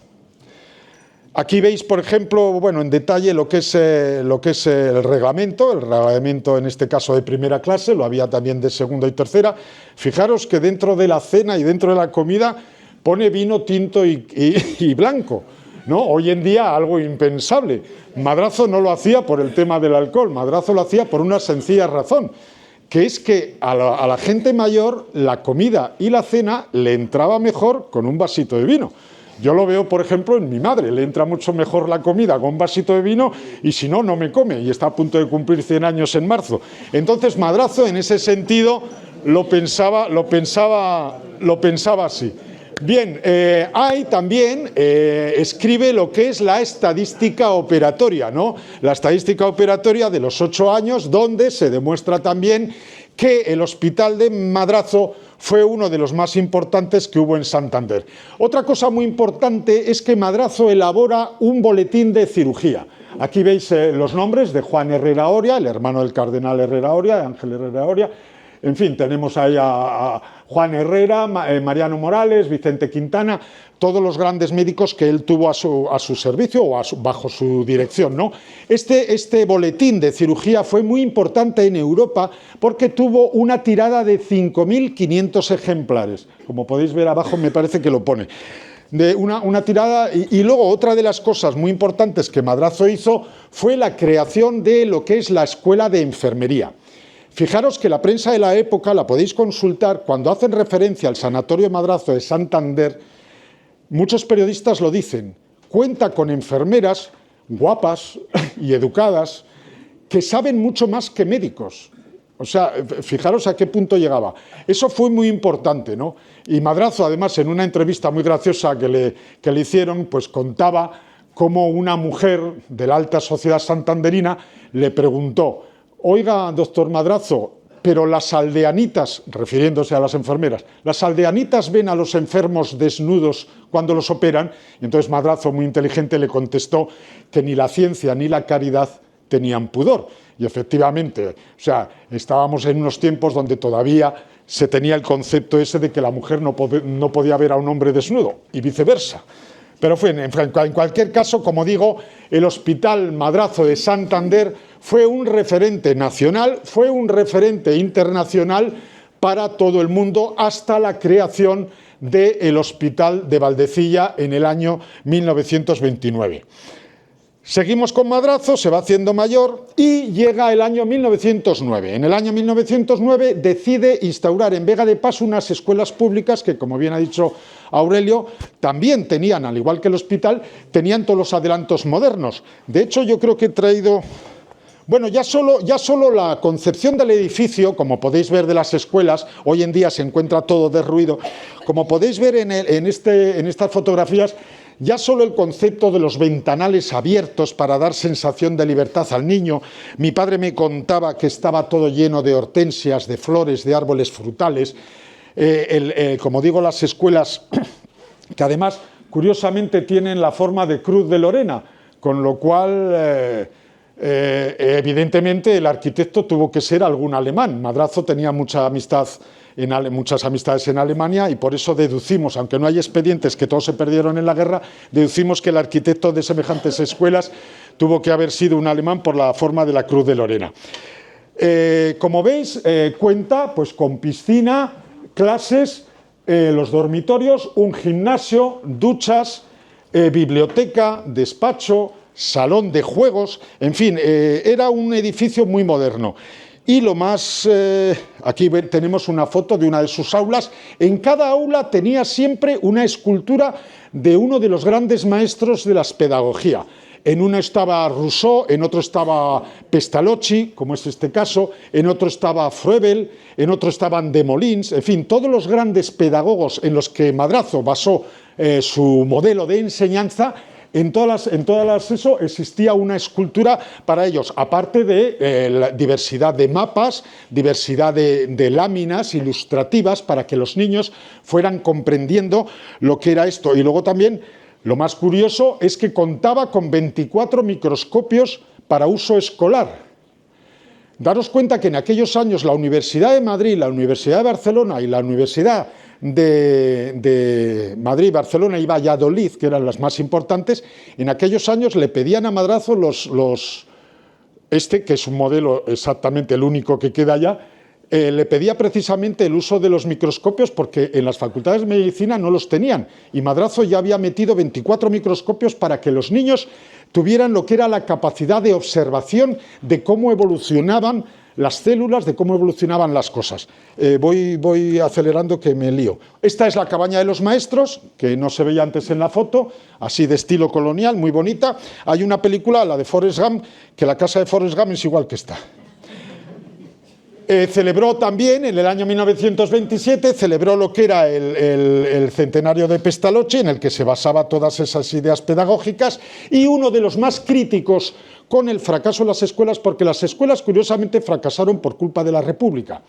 Aquí veis, por ejemplo, bueno, en detalle lo que es el reglamento en este caso de primera clase, lo había también de segunda y tercera. Fijaros que dentro de la cena y dentro de la comida pone vino tinto y blanco, ¿no? Hoy en día algo impensable. Madrazo no lo hacía por el tema del alcohol, Madrazo lo hacía por una sencilla razón, que es que a la gente mayor la comida y la cena le entraba mejor con un vasito de vino. Yo lo veo, por ejemplo, en mi madre, le entra mucho mejor la comida con un vasito de vino y si no, no me come, y está a punto de cumplir 100 años en marzo. Entonces Madrazo en ese sentido lo pensaba así. Bien, hay también, escribe lo que es la estadística operatoria, ¿no? La estadística operatoria de los 8 años, donde se demuestra también que el hospital de Madrazo fue uno de los más importantes que hubo en Santander. Otra cosa muy importante es que Madrazo elabora un boletín de cirugía. Aquí veis los nombres de Juan Herrera Oria, el hermano del cardenal Herrera Oria, Ángel Herrera Oria. En fin, tenemos ahí a Juan Herrera, Mariano Morales, Vicente Quintana, todos los grandes médicos que él tuvo a su servicio o bajo su dirección, ¿no? Este boletín de cirugía fue muy importante en Europa porque tuvo una tirada de 5.500 ejemplares. Como podéis ver abajo, me parece que lo pone. De una tirada, y luego otra de las cosas muy importantes que Madrazo hizo fue la creación de lo que es la Escuela de Enfermería. Fijaros que la prensa de la época, la podéis consultar, cuando hacen referencia al Sanatorio de Madrazo de Santander, muchos periodistas lo dicen, cuenta con enfermeras guapas y educadas que saben mucho más que médicos. O sea, fijaros a qué punto llegaba. Eso fue muy importante, ¿no? Y Madrazo, además, en una entrevista muy graciosa que le hicieron, pues contaba cómo una mujer de la alta sociedad santanderina le preguntó: oiga, doctor Madrazo, pero las aldeanitas, refiriéndose a las enfermeras, las aldeanitas ven a los enfermos desnudos cuando los operan. Y entonces Madrazo, muy inteligente, le contestó que ni la ciencia ni la caridad tenían pudor. Y efectivamente, o sea, estábamos en unos tiempos donde todavía se tenía el concepto ese de que la mujer no podía ver a un hombre desnudo, y viceversa. Pero en cualquier caso, como digo, el Hospital Madrazo de Santander fue un referente nacional, fue un referente internacional para todo el mundo hasta la creación del Hospital de Valdecilla en el año 1929. Seguimos con Madrazo, se va haciendo mayor y llega el año 1909. En el año 1909 decide instaurar en Vega de Pas unas escuelas públicas que, como bien ha dicho Aurelio, también tenían, al igual que el hospital, tenían todos los adelantos modernos. De hecho, yo creo que he traído... Bueno, ya solo la concepción del edificio, como podéis ver, de las escuelas, hoy en día se encuentra todo derruido. Como podéis ver en estas fotografías, ya solo el concepto de los ventanales abiertos para dar sensación de libertad al niño. Mi padre me contaba que estaba todo lleno de hortensias, de flores, de árboles frutales. Como digo, las escuelas, que además, curiosamente, tienen la forma de Cruz de Lorena, con lo cual... evidentemente el arquitecto tuvo que ser algún alemán. Madrazo tenía muchas amistades en Alemania y por eso deducimos, aunque no hay expedientes que todos se perdieron en la guerra, deducimos que el arquitecto de semejantes escuelas tuvo que haber sido un alemán por la forma de la Cruz de Lorena. Como veis, cuenta pues con piscina, clases, los dormitorios, un gimnasio, duchas, biblioteca, despacho, salón de juegos, en fin, era un edificio muy moderno. Y lo más, aquí tenemos una foto de una de sus aulas. En cada aula tenía siempre una escultura de uno de los grandes maestros de la pedagogía. En uno estaba Rousseau, en otro estaba Pestalozzi, como es este caso, en otro estaba Froebel, en otro estaban Desmoulins, en fin, todos los grandes pedagogos en los que Madrazo basó su modelo de enseñanza. En todas eso existía una escultura para ellos, aparte de la diversidad de mapas, diversidad de láminas ilustrativas para que los niños fueran comprendiendo lo que era esto. Y luego también Lo más curioso es que contaba con 24 microscopios para uso escolar. Daros cuenta que en aquellos años la Universidad de Madrid, la Universidad de Barcelona y la Universidad de Madrid, Barcelona y Valladolid, que eran las más importantes, en aquellos años le pedían a Madrazo que es un modelo exactamente el único que queda ya, le pedía precisamente el uso de los microscopios porque en las facultades de medicina no los tenían, y Madrazo ya había metido 24 microscopios para que los niños tuvieran lo que era la capacidad de observación de cómo evolucionaban las células, de cómo evolucionaban las cosas. Voy acelerando que me lío. Esta es la cabaña de los maestros, que no se veía antes en la foto, así de estilo colonial, muy bonita. Hay una película, la de Forrest Gump, que la casa de Forrest Gump es igual que esta. Celebró también, en el año 1927, celebró lo que era el centenario de Pestalozzi, en el que se basaba todas esas ideas pedagógicas, y uno de los más críticos con el fracaso de las escuelas, porque las escuelas curiosamente fracasaron por culpa de la República.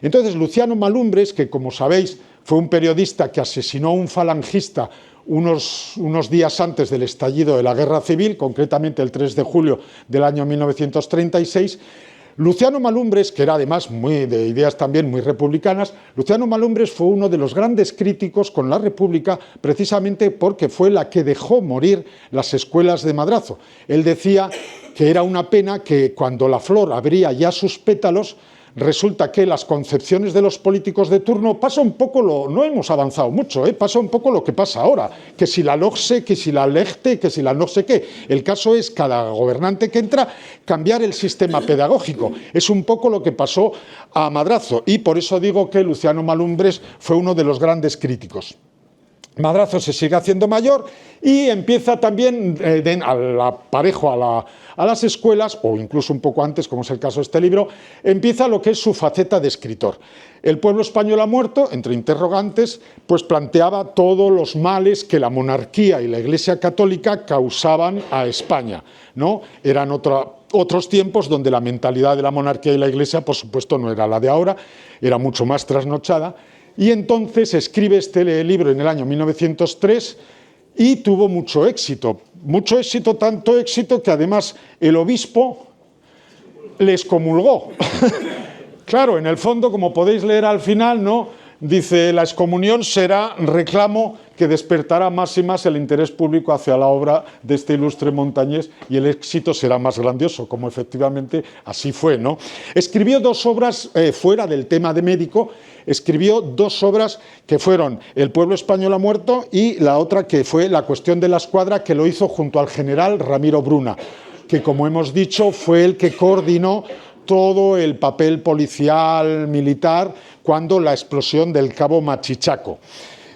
Entonces Luciano Malumbres, que como sabéis fue un periodista que asesinó a un falangista unos días antes del estallido de la Guerra Civil, concretamente el 3 de julio del año 1936, Luciano Malumbres, que era además de ideas también muy republicanas, Luciano Malumbres fue uno de los grandes críticos con la República, precisamente porque fue la que dejó morir las escuelas de Madrazo. Él decía que era una pena que cuando la flor abría ya sus pétalos, resulta que las concepciones de los políticos de turno pasa un poco no hemos avanzado mucho, pasa un poco lo que pasa ahora, que si la LOGSE, que si la LEGTE, que si la no sé qué. El caso es cada gobernante que entra cambiar el sistema pedagógico. Es un poco lo que pasó a Madrazo, y por eso digo que Luciano Malumbres fue uno de los grandes críticos. Madrazo se sigue haciendo mayor y empieza también al aparejo a las escuelas, o incluso un poco antes, como es el caso de este libro, empieza lo que es su faceta de escritor. El pueblo español ha muerto, entre interrogantes, pues planteaba todos los males que la monarquía y la Iglesia Católica causaban a España, ¿no? Eran otros tiempos donde la mentalidad de la monarquía y la Iglesia, por supuesto, no era la de ahora, era mucho más trasnochada. Y entonces escribe este libro en el año 1903 y tuvo mucho éxito, tanto éxito que además el obispo le excomulgó. Claro, en el fondo, como podéis leer al final, ¿no? Dice, la excomunión será reclamo que despertará más y más el interés público hacia la obra de este ilustre montañés, y el éxito será más grandioso, como efectivamente así fue, ¿no? Escribió dos obras fuera del tema de médico, escribió dos obras que fueron El pueblo español ha muerto y la otra que fue La cuestión de la escuadra, que lo hizo junto al general Ramiro Bruna, que como hemos dicho fue el que coordinó todo el papel policial, militar, cuando la explosión del Cabo Machichaco.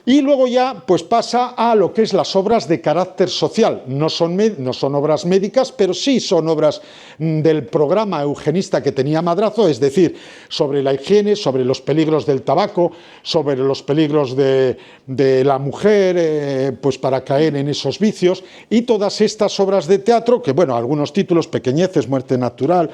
Y luego ya pues pasa a lo que es las obras de carácter social. No son obras médicas, pero sí son obras del programa eugenista que tenía Madrazo, es decir, sobre la higiene, sobre los peligros del tabaco, sobre los peligros de la mujer, pues para caer en esos vicios, y todas estas obras de teatro, que bueno, algunos títulos, Pequeñeces, Muerte natural,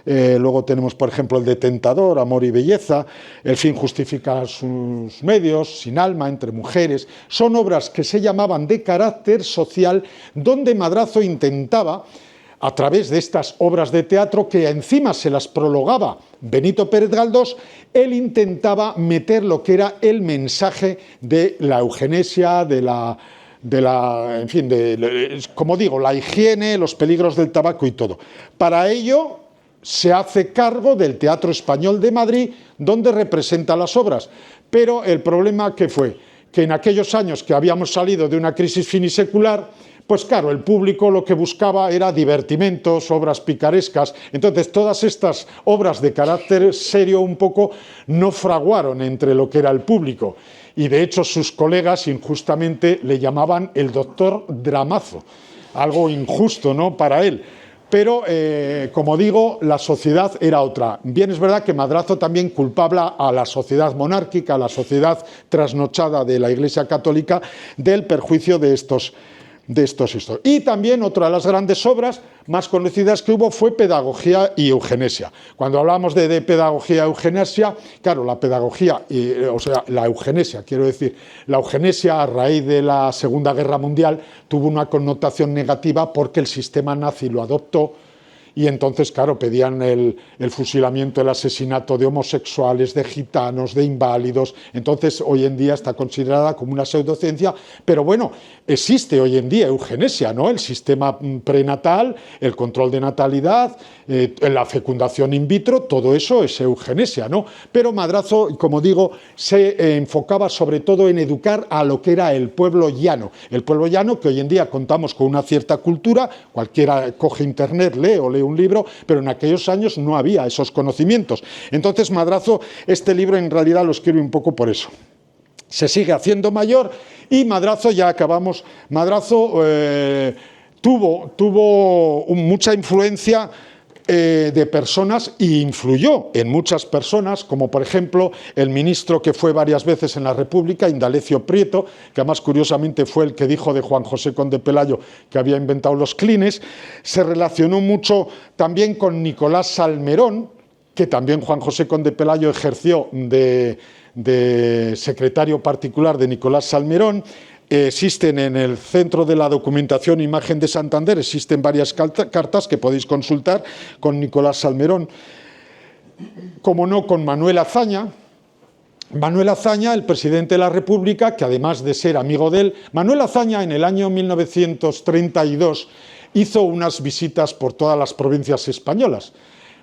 luego tenemos, por ejemplo, El detentador, Amor y belleza, El fin justifica sus medios, Sin alma, Entre mujeres. Son obras que se llamaban de carácter social, donde Madrazo intentaba, a través de estas obras de teatro, que encima se las prologaba Benito Pérez Galdós, él intentaba meter lo que era el mensaje de la eugenesia, como digo, la higiene, los peligros del tabaco y todo. Para ello se hace cargo del Teatro Español de Madrid, donde representa las obras. Pero el problema que fue que en aquellos años que habíamos salido de una crisis finisecular, pues claro, el público lo que buscaba era divertimentos, obras picarescas. Entonces todas estas obras de carácter serio un poco no fraguaron entre lo que era el público. Y de hecho sus colegas injustamente le llamaban el doctor Dramazo, algo injusto, ¿no?, para él. Pero, como digo, la sociedad era otra. Bien es verdad que Madrazo también culpaba a la sociedad monárquica, a la sociedad trasnochada de la Iglesia Católica, del perjuicio de estos de estos historias. Y también otra de las grandes obras más conocidas que hubo fue Pedagogía y Eugenesia. Cuando hablamos de pedagogía y eugenesia, claro, la pedagogía, o sea, la eugenesia, quiero decir, la eugenesia a raíz de la Segunda Guerra Mundial tuvo una connotación negativa porque el sistema nazi lo adoptó. Y entonces, claro, pedían el fusilamiento, el asesinato de homosexuales, de gitanos, de inválidos. Entonces, hoy en día está considerada como una pseudociencia, pero bueno, existe hoy en día eugenesia, ¿no? El sistema prenatal, el control de natalidad, la fecundación in vitro, todo eso es eugenesia, ¿no? Pero Madrazo, como digo, se enfocaba sobre todo en educar a lo que era el pueblo llano. El pueblo llano, que hoy en día contamos con una cierta cultura, cualquiera coge internet, lee o lee un libro, pero en aquellos años no había esos conocimientos. Entonces Madrazo, este libro en realidad lo escribe un poco por eso. Se sigue haciendo mayor y Madrazo, ya acabamos, Madrazo tuvo mucha influencia de personas e influyó en muchas personas, como por ejemplo el ministro que fue varias veces en la República, Indalecio Prieto, que además curiosamente fue el que dijo de Juan José Conde Pelayo que había inventado los clines. Se relacionó mucho también con Nicolás Salmerón, que también Juan José Conde Pelayo ejerció de secretario particular de Nicolás Salmerón. Existen en el Centro de la Documentación Imagen de Santander, existen varias cartas que podéis consultar con Nicolás Salmerón, como no con Manuel Azaña. Manuel Azaña, el presidente de la República, que además de ser amigo de él, Manuel Azaña en el año 1932 hizo unas visitas por todas las provincias españolas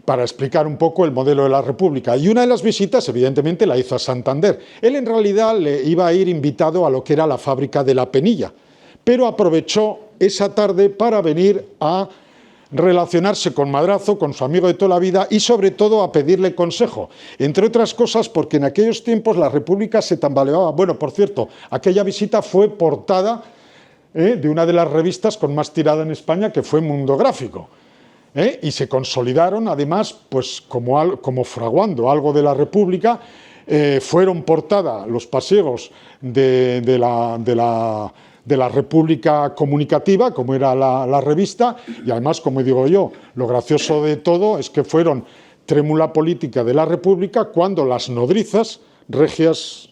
para explicar un poco el modelo de la República. Y una de las visitas, evidentemente, la hizo a Santander. Él, en realidad, le iba a ir invitado a lo que era la fábrica de La Penilla, pero aprovechó esa tarde para venir a relacionarse con Madrazo, con su amigo de toda la vida, y sobre todo a pedirle consejo. Entre otras cosas, porque en aquellos tiempos la República se tambaleaba. Bueno, por cierto, aquella visita fue portada de una de las revistas con más tirada en España, que fue Mundo Gráfico. Y se consolidaron, además, pues como fraguando algo de la República. Fueron portada los pasiegos de la República Comunicativa, como era la revista, y además, como digo yo, lo gracioso de todo es que fueron trémula política de la República cuando las nodrizas, regias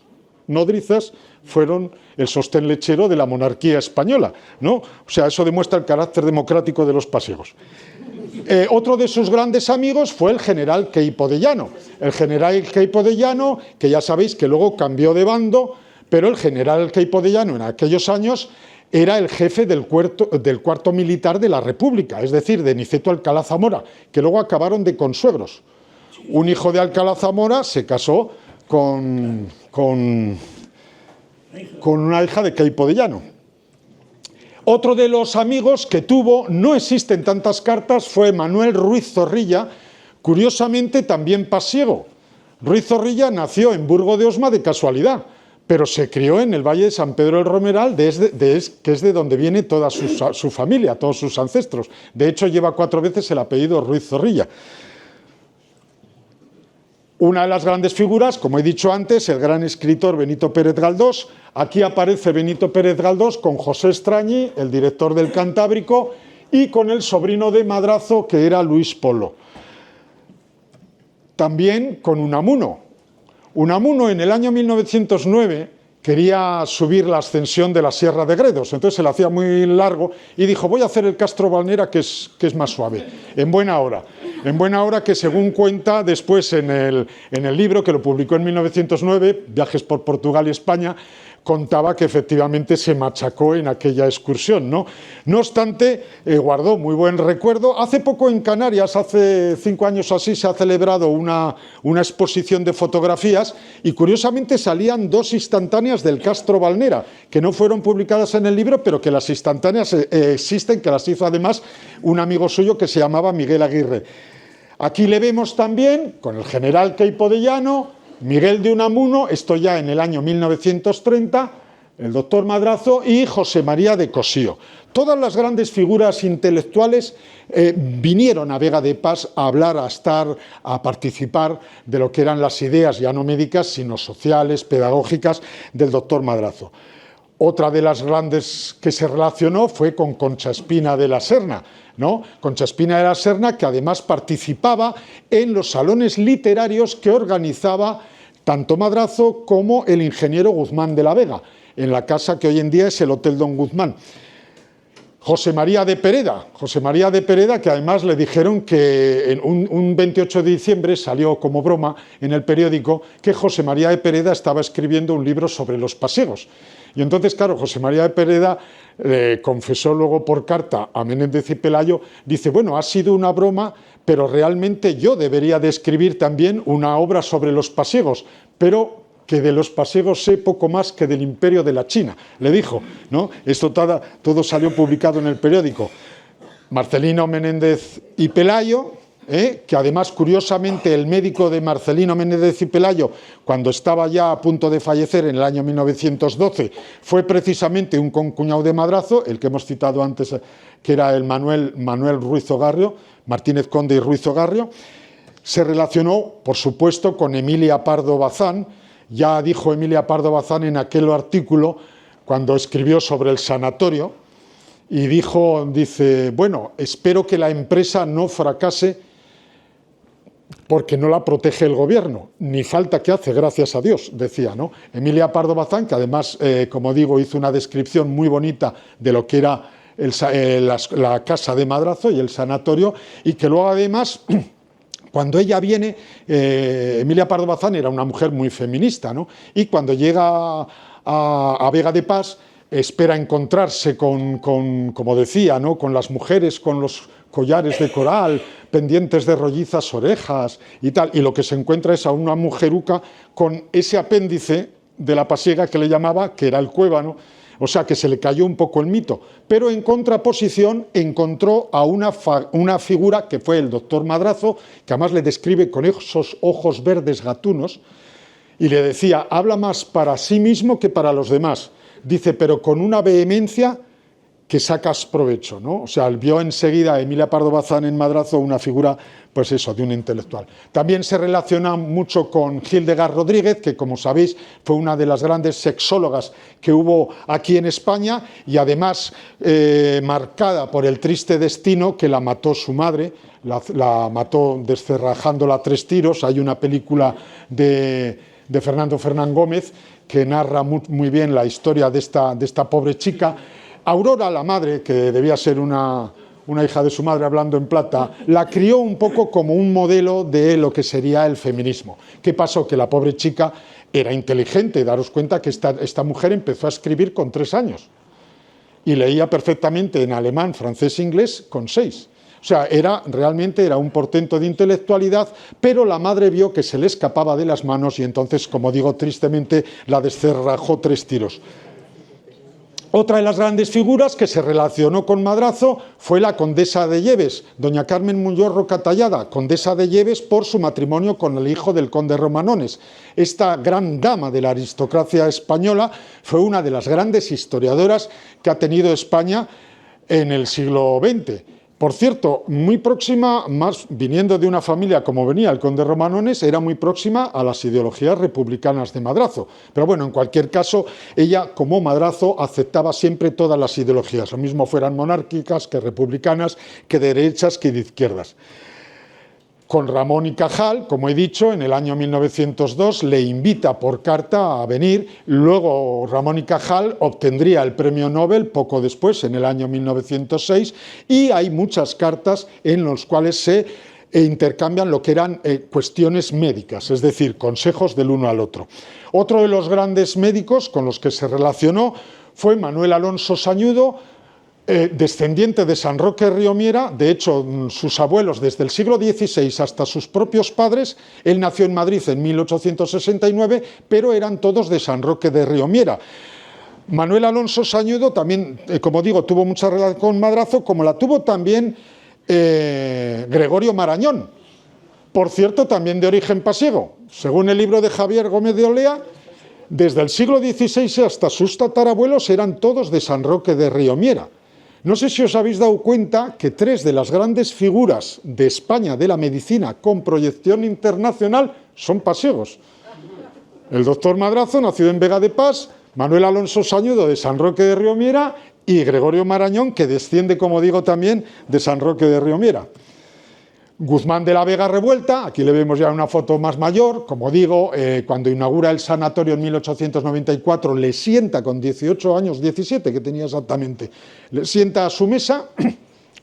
nodrizas, fueron el sostén lechero de la monarquía española, ¿no? O sea, eso demuestra el carácter democrático de los pasiegos. Otro de sus grandes amigos fue el general Queipo de Llano. El general Queipo de Llano, que ya sabéis que luego cambió de bando, pero el general Queipo de Llano en aquellos años era el jefe del cuarto militar de la República, es decir, de Niceto Alcalá Zamora, que luego acabaron de consuegros. Un hijo de Alcalá Zamora se casó con una hija de Queipo de Llano. Otro de los amigos que tuvo, no existen tantas cartas, fue Manuel Ruiz Zorrilla, curiosamente también pasiego. Ruiz Zorrilla nació en Burgo de Osma de casualidad, pero se crió en el Valle de San Pedro del Romeral, que es de donde viene toda su familia, todos sus ancestros. De hecho, lleva 4 veces el apellido Ruiz Zorrilla. Una de las grandes figuras, como he dicho antes, el gran escritor Benito Pérez Galdós. Aquí aparece Benito Pérez Galdós con José Extrañi, el director del Cantábrico, y con el sobrino de Madrazo, que era Luis Polo. También con Unamuno. Unamuno en el año 1909 quería subir la ascensión de la Sierra de Gredos, entonces se la hacía muy largo y dijo, voy a hacer el Castro Valnera, que es más suave, en buena hora, que según cuenta después en el libro que lo publicó en 1909, Viajes por Portugal y España, contaba que efectivamente se machacó en aquella excursión, ¿no? No obstante, guardó muy buen recuerdo. Hace poco en Canarias, hace 5 años así, se ha celebrado una exposición de fotografías y curiosamente salían 2 instantáneas del Castro Valnera, que no fueron publicadas en el libro, pero que las instantáneas existen, que las hizo además un amigo suyo que se llamaba Miguel Aguirre. Aquí le vemos también con el general Queipo de Llano, Miguel de Unamuno, esto ya en el año 1930, el doctor Madrazo y José María de Cosío. Todas las grandes figuras intelectuales vinieron a Vega de Pas a hablar, a estar, a participar de lo que eran las ideas ya no médicas, sino sociales, pedagógicas del doctor Madrazo. Otra de las grandes que se relacionó fue con Concha Espina de la Serna, ¿no? Concha Espina de la Serna, que además participaba en los salones literarios que organizaba tanto Madrazo como el ingeniero Guzmán de la Vega, en la casa que hoy en día es el Hotel Don Guzmán. José María de Pereda, que además le dijeron que en un 28 de diciembre salió como broma en el periódico que José María de Pereda estaba escribiendo un libro sobre los pasiegos. Y entonces, claro, José María de Pereda confesó luego por carta a Menéndez y Pelayo, dice, bueno, ha sido una broma, pero realmente yo debería de escribir también una obra sobre los pasiegos, pero que de los pasiegos sé poco más que del imperio de la China, le dijo, ¿no? Esto todo salió publicado en el periódico. Marcelino Menéndez y Pelayo, que además, curiosamente, el médico de Marcelino Menéndez y Pelayo, cuando estaba ya a punto de fallecer en el año 1912, fue precisamente un concuñado de Madrazo, el que hemos citado antes, que era el Manuel Ruiz Ogarrio, Martínez Conde y Ruiz Ogarrio. Se relacionó, por supuesto, con Emilia Pardo Bazán. Ya dijo Emilia Pardo Bazán en aquel artículo, cuando escribió sobre el sanatorio, y dice, bueno, espero que la empresa no fracase porque no la protege el gobierno, ni falta que hace, gracias a Dios, decía, ¿no? Emilia Pardo Bazán, que además, como digo, hizo una descripción muy bonita de lo que era la casa de Madrazo y el sanatorio, y que luego además... Cuando ella viene, Emilia Pardo Bazán era una mujer muy feminista, ¿no? Y cuando llega a Vega de Pas, espera encontrarse como decía, ¿no? Con las mujeres, con los collares de coral, pendientes de rollizas orejas y tal, y lo que se encuentra es a una mujeruca con ese apéndice de la pasiega que le llamaba, que era el cuébano. O sea que se le cayó un poco el mito, pero en contraposición encontró a una figura que fue el doctor Madrazo, que además le describe con esos ojos verdes gatunos, y le decía, habla más para sí mismo que para los demás. Dice, pero con una vehemencia que sacas provecho, ¿no? O sea, vio enseguida a Emilia Pardo Bazán en Madrazo una figura, pues eso, de un intelectual. También se relaciona mucho con Hildegard Rodríguez, que como sabéis fue una de las grandes sexólogas que hubo aquí en España, y además marcada por el triste destino que la mató su madre, la mató descerrajándola a 3 tiros. Hay una película de Fernando Fernán Gómez que narra muy bien la historia de esta pobre chica. Aurora, la madre, que debía ser una hija de su madre hablando en plata, la crió un poco como un modelo de lo que sería el feminismo. ¿Qué pasó? Que la pobre chica era inteligente. Daros cuenta que esta mujer empezó a escribir con 3 años y leía perfectamente en alemán, francés e inglés con 6. O sea, realmente era un portento de intelectualidad, pero la madre vio que se le escapaba de las manos y entonces, como digo, tristemente la descerrajó 3 tiros. Otra de las grandes figuras que se relacionó con Madrazo fue la condesa de Lleves, doña Carmen Muñoz Rocatallada, condesa de Lleves por su matrimonio con el hijo del conde Romanones. Esta gran dama de la aristocracia española fue una de las grandes historiadoras que ha tenido España en el siglo XX. Por cierto, muy próxima, más viniendo de una familia como venía el conde Romanones, era muy próxima a las ideologías republicanas de Madrazo. Pero bueno, en cualquier caso, ella, como Madrazo, aceptaba siempre todas las ideologías, lo mismo fueran monárquicas que republicanas, que de derechas que de izquierdas. Con Ramón y Cajal, como he dicho, en el año 1902 le invita por carta a venir. Luego Ramón y Cajal obtendría el premio Nobel poco después, en el año 1906, y hay muchas cartas en las cuales se intercambian lo que eran cuestiones médicas, es decir, consejos del uno al otro. Otro de los grandes médicos con los que se relacionó fue Manuel Alonso Sañudo, descendiente de San Roque Riomiera. De hecho, sus abuelos desde el siglo XVI hasta sus propios padres, él nació en Madrid en 1869, pero eran todos de San Roque de Riomiera. Manuel Alonso Sañudo también, como digo, tuvo mucha relación con Madrazo, como la tuvo también Gregorio Marañón, por cierto, también de origen pasiego. Según el libro de Javier Gómez de Olea, desde el siglo XVI hasta sus tatarabuelos eran todos de San Roque de Riomiera. No sé si os habéis dado cuenta que 3 de las grandes figuras de España de la medicina con proyección internacional son pasiegos. El doctor Madrazo, nacido en Vega de Pas, Manuel Alonso Sañudo de San Roque de Riomiera y Gregorio Marañón, que desciende, como digo, también de San Roque de Riomiera. Guzmán de la Vega Revuelta, aquí le vemos ya una foto más mayor, como digo, cuando inaugura el sanatorio en 1894, le sienta con 18 años, 17 que tenía exactamente, le sienta a su mesa,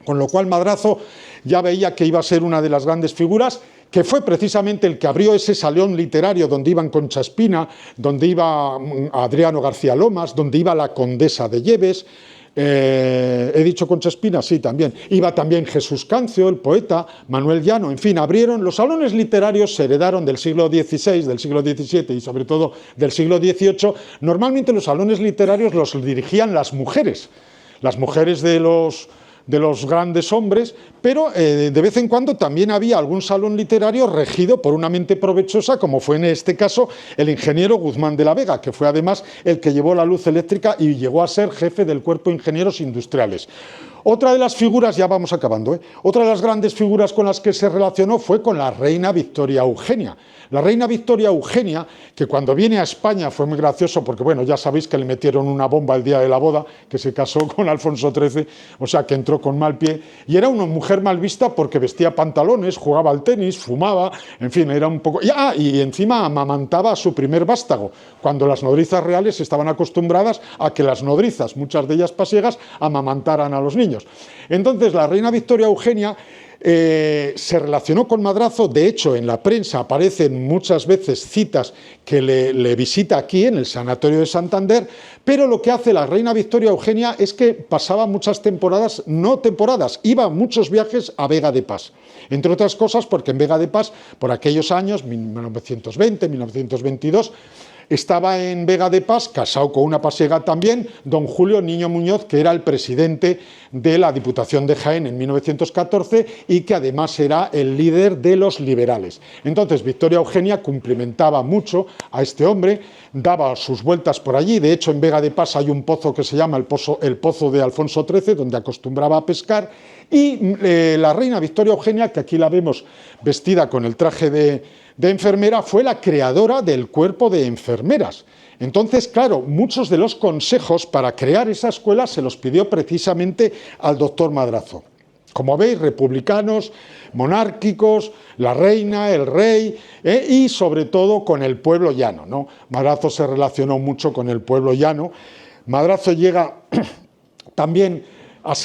con lo cual Madrazo ya veía que iba a ser una de las grandes figuras, que fue precisamente el que abrió ese salón literario donde iban Concha Espina, donde iba Adriano García Lomas, donde iba la Condesa de Lleves. ¿He dicho Concha Espina? Sí, también. Iba también Jesús Cancio, el poeta, Manuel Llano, en fin, abrieron. Los salones literarios se heredaron del siglo XVI, del siglo XVII y sobre todo del siglo XVIII. Normalmente los salones literarios los dirigían las mujeres de los grandes hombres, pero de vez en cuando también había algún salón literario regido por una mente provechosa, como fue en este caso el ingeniero Guzmán de la Vega, que fue además el que llevó la luz eléctrica y llegó a ser jefe del Cuerpo de Ingenieros Industriales. Otra de las figuras, ya vamos acabando, otra de las grandes figuras con las que se relacionó fue con la reina Victoria Eugenia. La reina Victoria Eugenia, que cuando viene a España fue muy gracioso porque, bueno, ya sabéis que le metieron una bomba el día de la boda, que se casó con Alfonso XIII, o sea, que entró con mal pie, y era una mujer mal vista porque vestía pantalones, jugaba al tenis, fumaba, en fin, era un poco... y encima amamantaba a su primer vástago, cuando las nodrizas reales estaban acostumbradas a que las nodrizas, muchas de ellas pasiegas, amamantaran a los niños. Entonces, la reina Victoria Eugenia se relacionó con Madrazo. De hecho, en la prensa aparecen muchas veces citas que le visita aquí en el Sanatorio de Santander, pero lo que hace la reina Victoria Eugenia es que pasaba muchas temporadas, no temporadas, iba a muchos viajes a Vega de Pas, entre otras cosas porque en Vega de Pas, por aquellos años, 1920, 1922, estaba en Vega de Pas, casado con una pasiega también, don Julio Niño Muñoz, que era el presidente de la Diputación de Jaén en 1914 y que además era el líder de los liberales. Entonces, Victoria Eugenia cumplimentaba mucho a este hombre, daba sus vueltas por allí. De hecho, en Vega de Pas hay un pozo que se llama el Pozo de Alfonso XIII, donde acostumbraba a pescar, y la reina Victoria Eugenia, que aquí la vemos vestida con el traje de enfermera, fue la creadora del cuerpo de enfermeras. Entonces, claro, muchos de los consejos para crear esa escuela se los pidió precisamente al doctor Madrazo. Como veis, republicanos, monárquicos, la reina, el rey y sobre todo con el pueblo llano, ¿no? Madrazo se relacionó mucho con el pueblo llano. Madrazo llega también a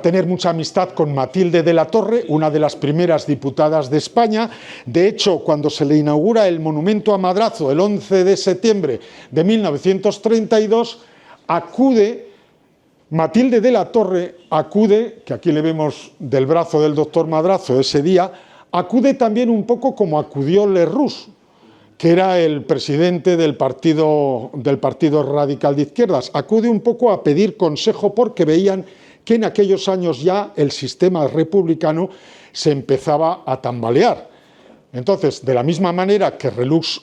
tener mucha amistad con Matilde de la Torre, una de las primeras diputadas de España. De hecho, cuando se le inaugura el monumento a Madrazo el 11 de septiembre de 1932, Matilde de la Torre acude, que aquí le vemos del brazo del doctor Madrazo ese día, acude también un poco como acudió Lerroux, que era el presidente del partido radical de izquierdas. Acude un poco a pedir consejo porque veían que en aquellos años ya el sistema republicano se empezaba a tambalear. Entonces, de la misma manera que Lerroux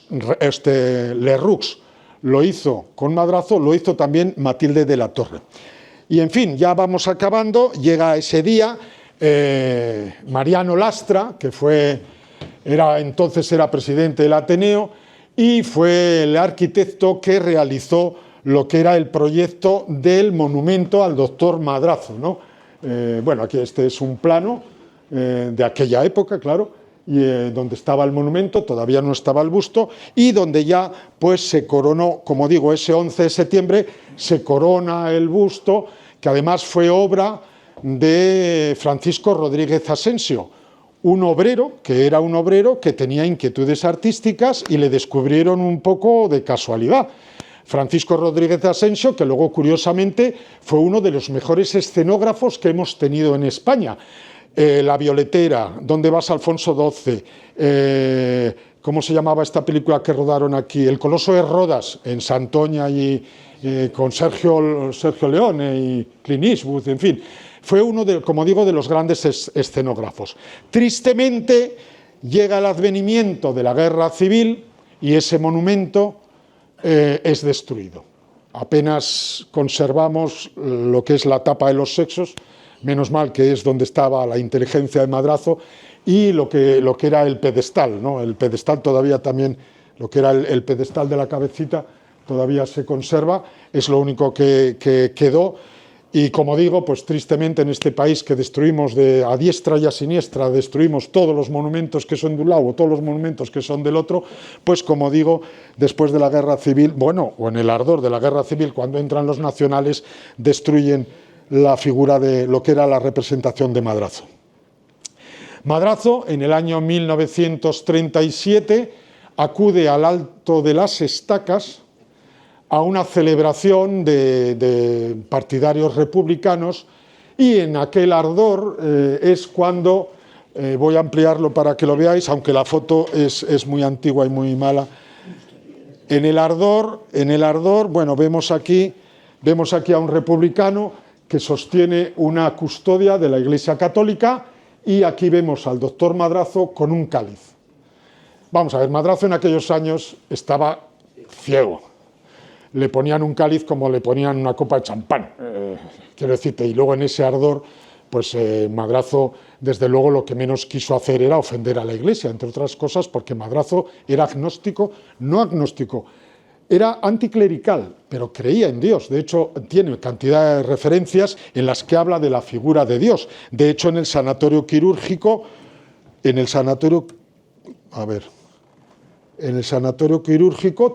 lo hizo con Madrazo, lo hizo también Matilde de la Torre. Y en fin, ya vamos acabando, llega ese día, Mariano Lastra, que entonces era presidente del Ateneo y fue el arquitecto que realizó lo que era el proyecto del monumento al doctor Madrazo, ¿no? Bueno, aquí este es un plano de aquella época, claro, y donde estaba el monumento, todavía no estaba el busto, y donde ya pues se coronó, como digo, ese 11 de septiembre se corona el busto, que además fue obra de Francisco Rodríguez Asensio, un obrero que tenía inquietudes artísticas y le descubrieron un poco de casualidad. Francisco Rodríguez Asensio, que luego curiosamente fue uno de los mejores escenógrafos que hemos tenido en España. La Violetera, ¿Dónde vas, Alfonso XII? ¿Cómo se llamaba esta película que rodaron aquí? El Coloso de Rodas, en Santoña y con Sergio Leone y Clint Eastwood, en fin. Fue uno, como digo, de los grandes escenógrafos. Tristemente llega el advenimiento de la Guerra Civil y ese monumento es destruido. Apenas conservamos lo que es la tapa de los sexos, menos mal que es donde estaba la inteligencia de Madrazo, y lo que era el pedestal, ¿no? El pedestal todavía también, lo que era el pedestal de la cabecita, todavía se conserva, es lo único que quedó. Y como digo, pues tristemente en este país que destruimos a diestra y a siniestra, destruimos todos los monumentos que son de un lado o todos los monumentos que son del otro, pues como digo, después de la guerra civil, bueno, o en el ardor de la guerra civil, cuando entran los nacionales, destruyen la figura de lo que era la representación de Madrazo. Madrazo, en el año 1937, acude al Alto de las Estacas a una celebración de partidarios republicanos, y en aquel ardor es cuando, voy a ampliarlo para que lo veáis, aunque la foto es muy antigua y muy mala. En el ardor, bueno, vemos aquí a un republicano que sostiene una custodia de la Iglesia Católica, y aquí vemos al doctor Madrazo con un cáliz. Vamos a ver, Madrazo en aquellos años estaba ciego. Le ponían un cáliz como le ponían una copa de champán, quiero decirte, y luego en ese ardor, pues Madrazo, desde luego, lo que menos quiso hacer era ofender a la Iglesia, entre otras cosas porque Madrazo era agnóstico, no agnóstico, era anticlerical, pero creía en Dios. De hecho, tiene cantidad de referencias en las que habla de la figura de Dios. De hecho, en el sanatorio quirúrgico,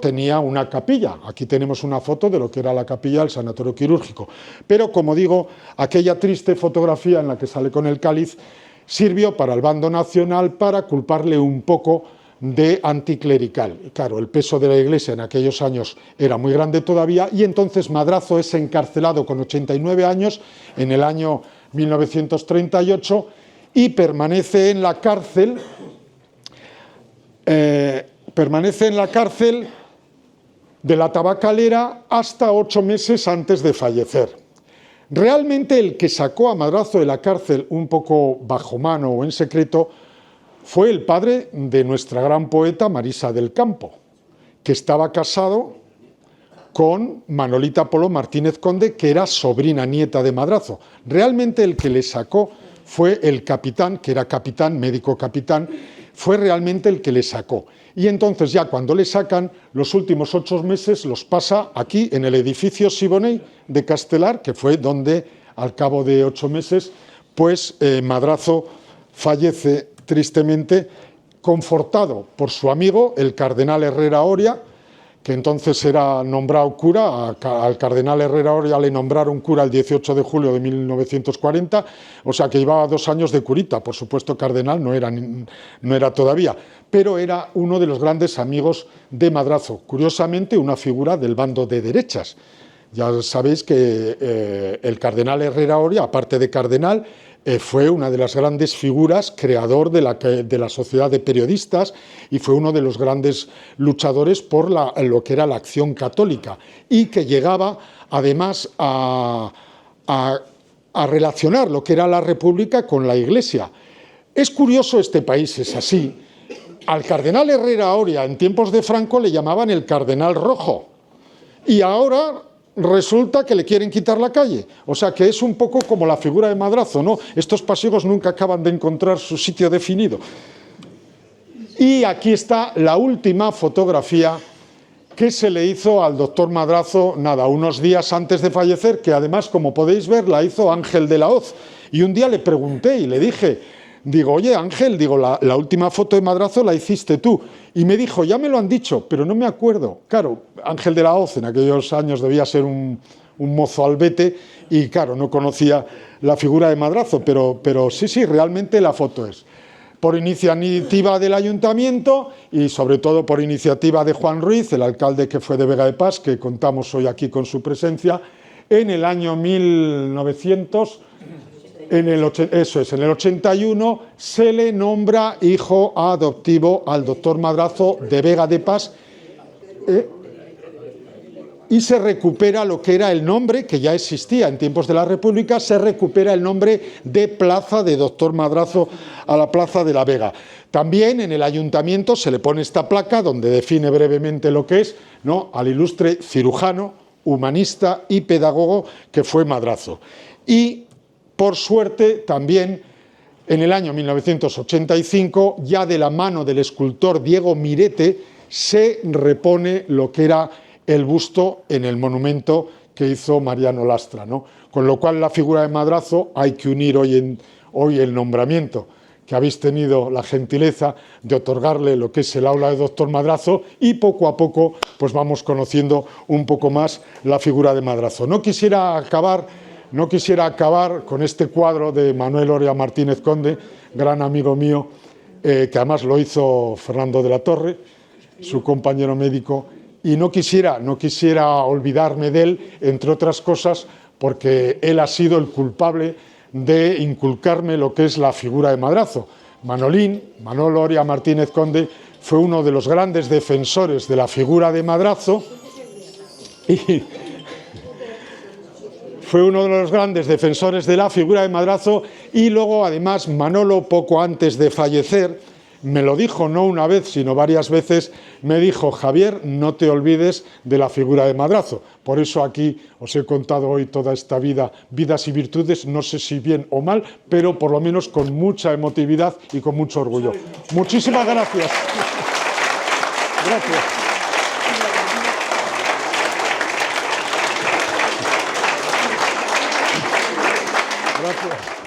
tenía una capilla. Aquí tenemos una foto de lo que era la capilla del sanatorio quirúrgico. Pero, como digo, aquella triste fotografía en la que sale con el cáliz sirvió para el bando nacional para culparle un poco de anticlerical. Claro, el peso de la Iglesia en aquellos años era muy grande todavía, y entonces Madrazo es encarcelado con 89 años en el año 1938 y permanece en la cárcel. De la Tabacalera hasta 8 meses antes de fallecer. Realmente el que sacó a Madrazo de la cárcel un poco bajo mano o en secreto fue el padre de nuestra gran poeta Marisa del Campo, que estaba casado con Manolita Polo Martínez Conde, que era sobrina nieta de Madrazo. Realmente el que le sacó fue el capitán, que era capitán, médico capitán, fue realmente el que le sacó. Y entonces ya cuando le sacan, los últimos 8 meses los pasa aquí en el edificio Siboney de Castelar, que fue donde al cabo de 8 meses pues Madrazo fallece tristemente, confortado por su amigo el cardenal Herrera Oria, que entonces era nombrado cura. Al cardenal Herrera Oria le nombraron cura el 18 de julio de 1940, o sea que llevaba 2 años de curita. Por supuesto, cardenal no era todavía, pero era uno de los grandes amigos de Madrazo, curiosamente una figura del bando de derechas. Ya sabéis que el cardenal Herrera Oria, aparte de cardenal, fue una de las grandes figuras, creador de la Sociedad de Periodistas, y fue uno de los grandes luchadores por lo que era la acción católica, y que llegaba además a relacionar lo que era la República con la Iglesia. Es curioso, este país es así. Al cardenal Herrera Oria en tiempos de Franco le llamaban el cardenal rojo, y ahora resulta que le quieren quitar la calle. O sea que es un poco como la figura de Madrazo, ¿no? Estos pasiegos nunca acaban de encontrar su sitio definido. Y aquí está la última fotografía que se le hizo al doctor Madrazo, unos días antes de fallecer, que además, como podéis ver, la hizo Ángel de la Hoz. Y un día le pregunté y le dije, oye Ángel, la última foto de Madrazo la hiciste tú. Y me dijo, ya me lo han dicho, pero no me acuerdo. Claro, Ángel de la Hoz en aquellos años debía ser un mozo albete y claro, no conocía la figura de Madrazo, pero sí, realmente la foto es. Por iniciativa del ayuntamiento y sobre todo por iniciativa de Juan Ruiz, el alcalde que fue de Vega de Pas, que contamos hoy aquí con su presencia, en el año 1900... En el 81 se le nombra hijo adoptivo al doctor Madrazo de Vega de Pas y se recupera lo que era el nombre que ya existía en tiempos de la República, se recupera el nombre de Plaza de Doctor Madrazo a la Plaza de la Vega. También en el ayuntamiento se le pone esta placa donde define brevemente lo que es, ¿no?, al ilustre cirujano, humanista y pedagogo que fue Madrazo. Y por suerte, también en el año 1985, ya de la mano del escultor Diego Mirete, se repone lo que era el busto en el monumento que hizo Mariano Lastra, ¿no? Con lo cual la figura de Madrazo hay que unir hoy el nombramiento que habéis tenido la gentileza de otorgarle lo que es el aula de doctor Madrazo, y poco a poco pues vamos conociendo un poco más la figura de Madrazo. No quisiera acabar con este cuadro de Manuel Oria Martínez Conde, gran amigo mío, que además lo hizo Fernando de la Torre, su compañero médico, y no quisiera olvidarme de él, entre otras cosas, porque él ha sido el culpable de inculcarme lo que es la figura de Madrazo. Manuel Oria Martínez Conde, fue uno de los grandes defensores de la figura de Madrazo y luego además Manolo, poco antes de fallecer, me lo dijo no una vez sino varias veces, me dijo: Javier, no te olvides de la figura de Madrazo. Por eso aquí os he contado hoy toda esta vida, vidas y virtudes, no sé si bien o mal, pero por lo menos con mucha emotividad y con mucho orgullo. Muchísimas gracias. Gracias. Gracias.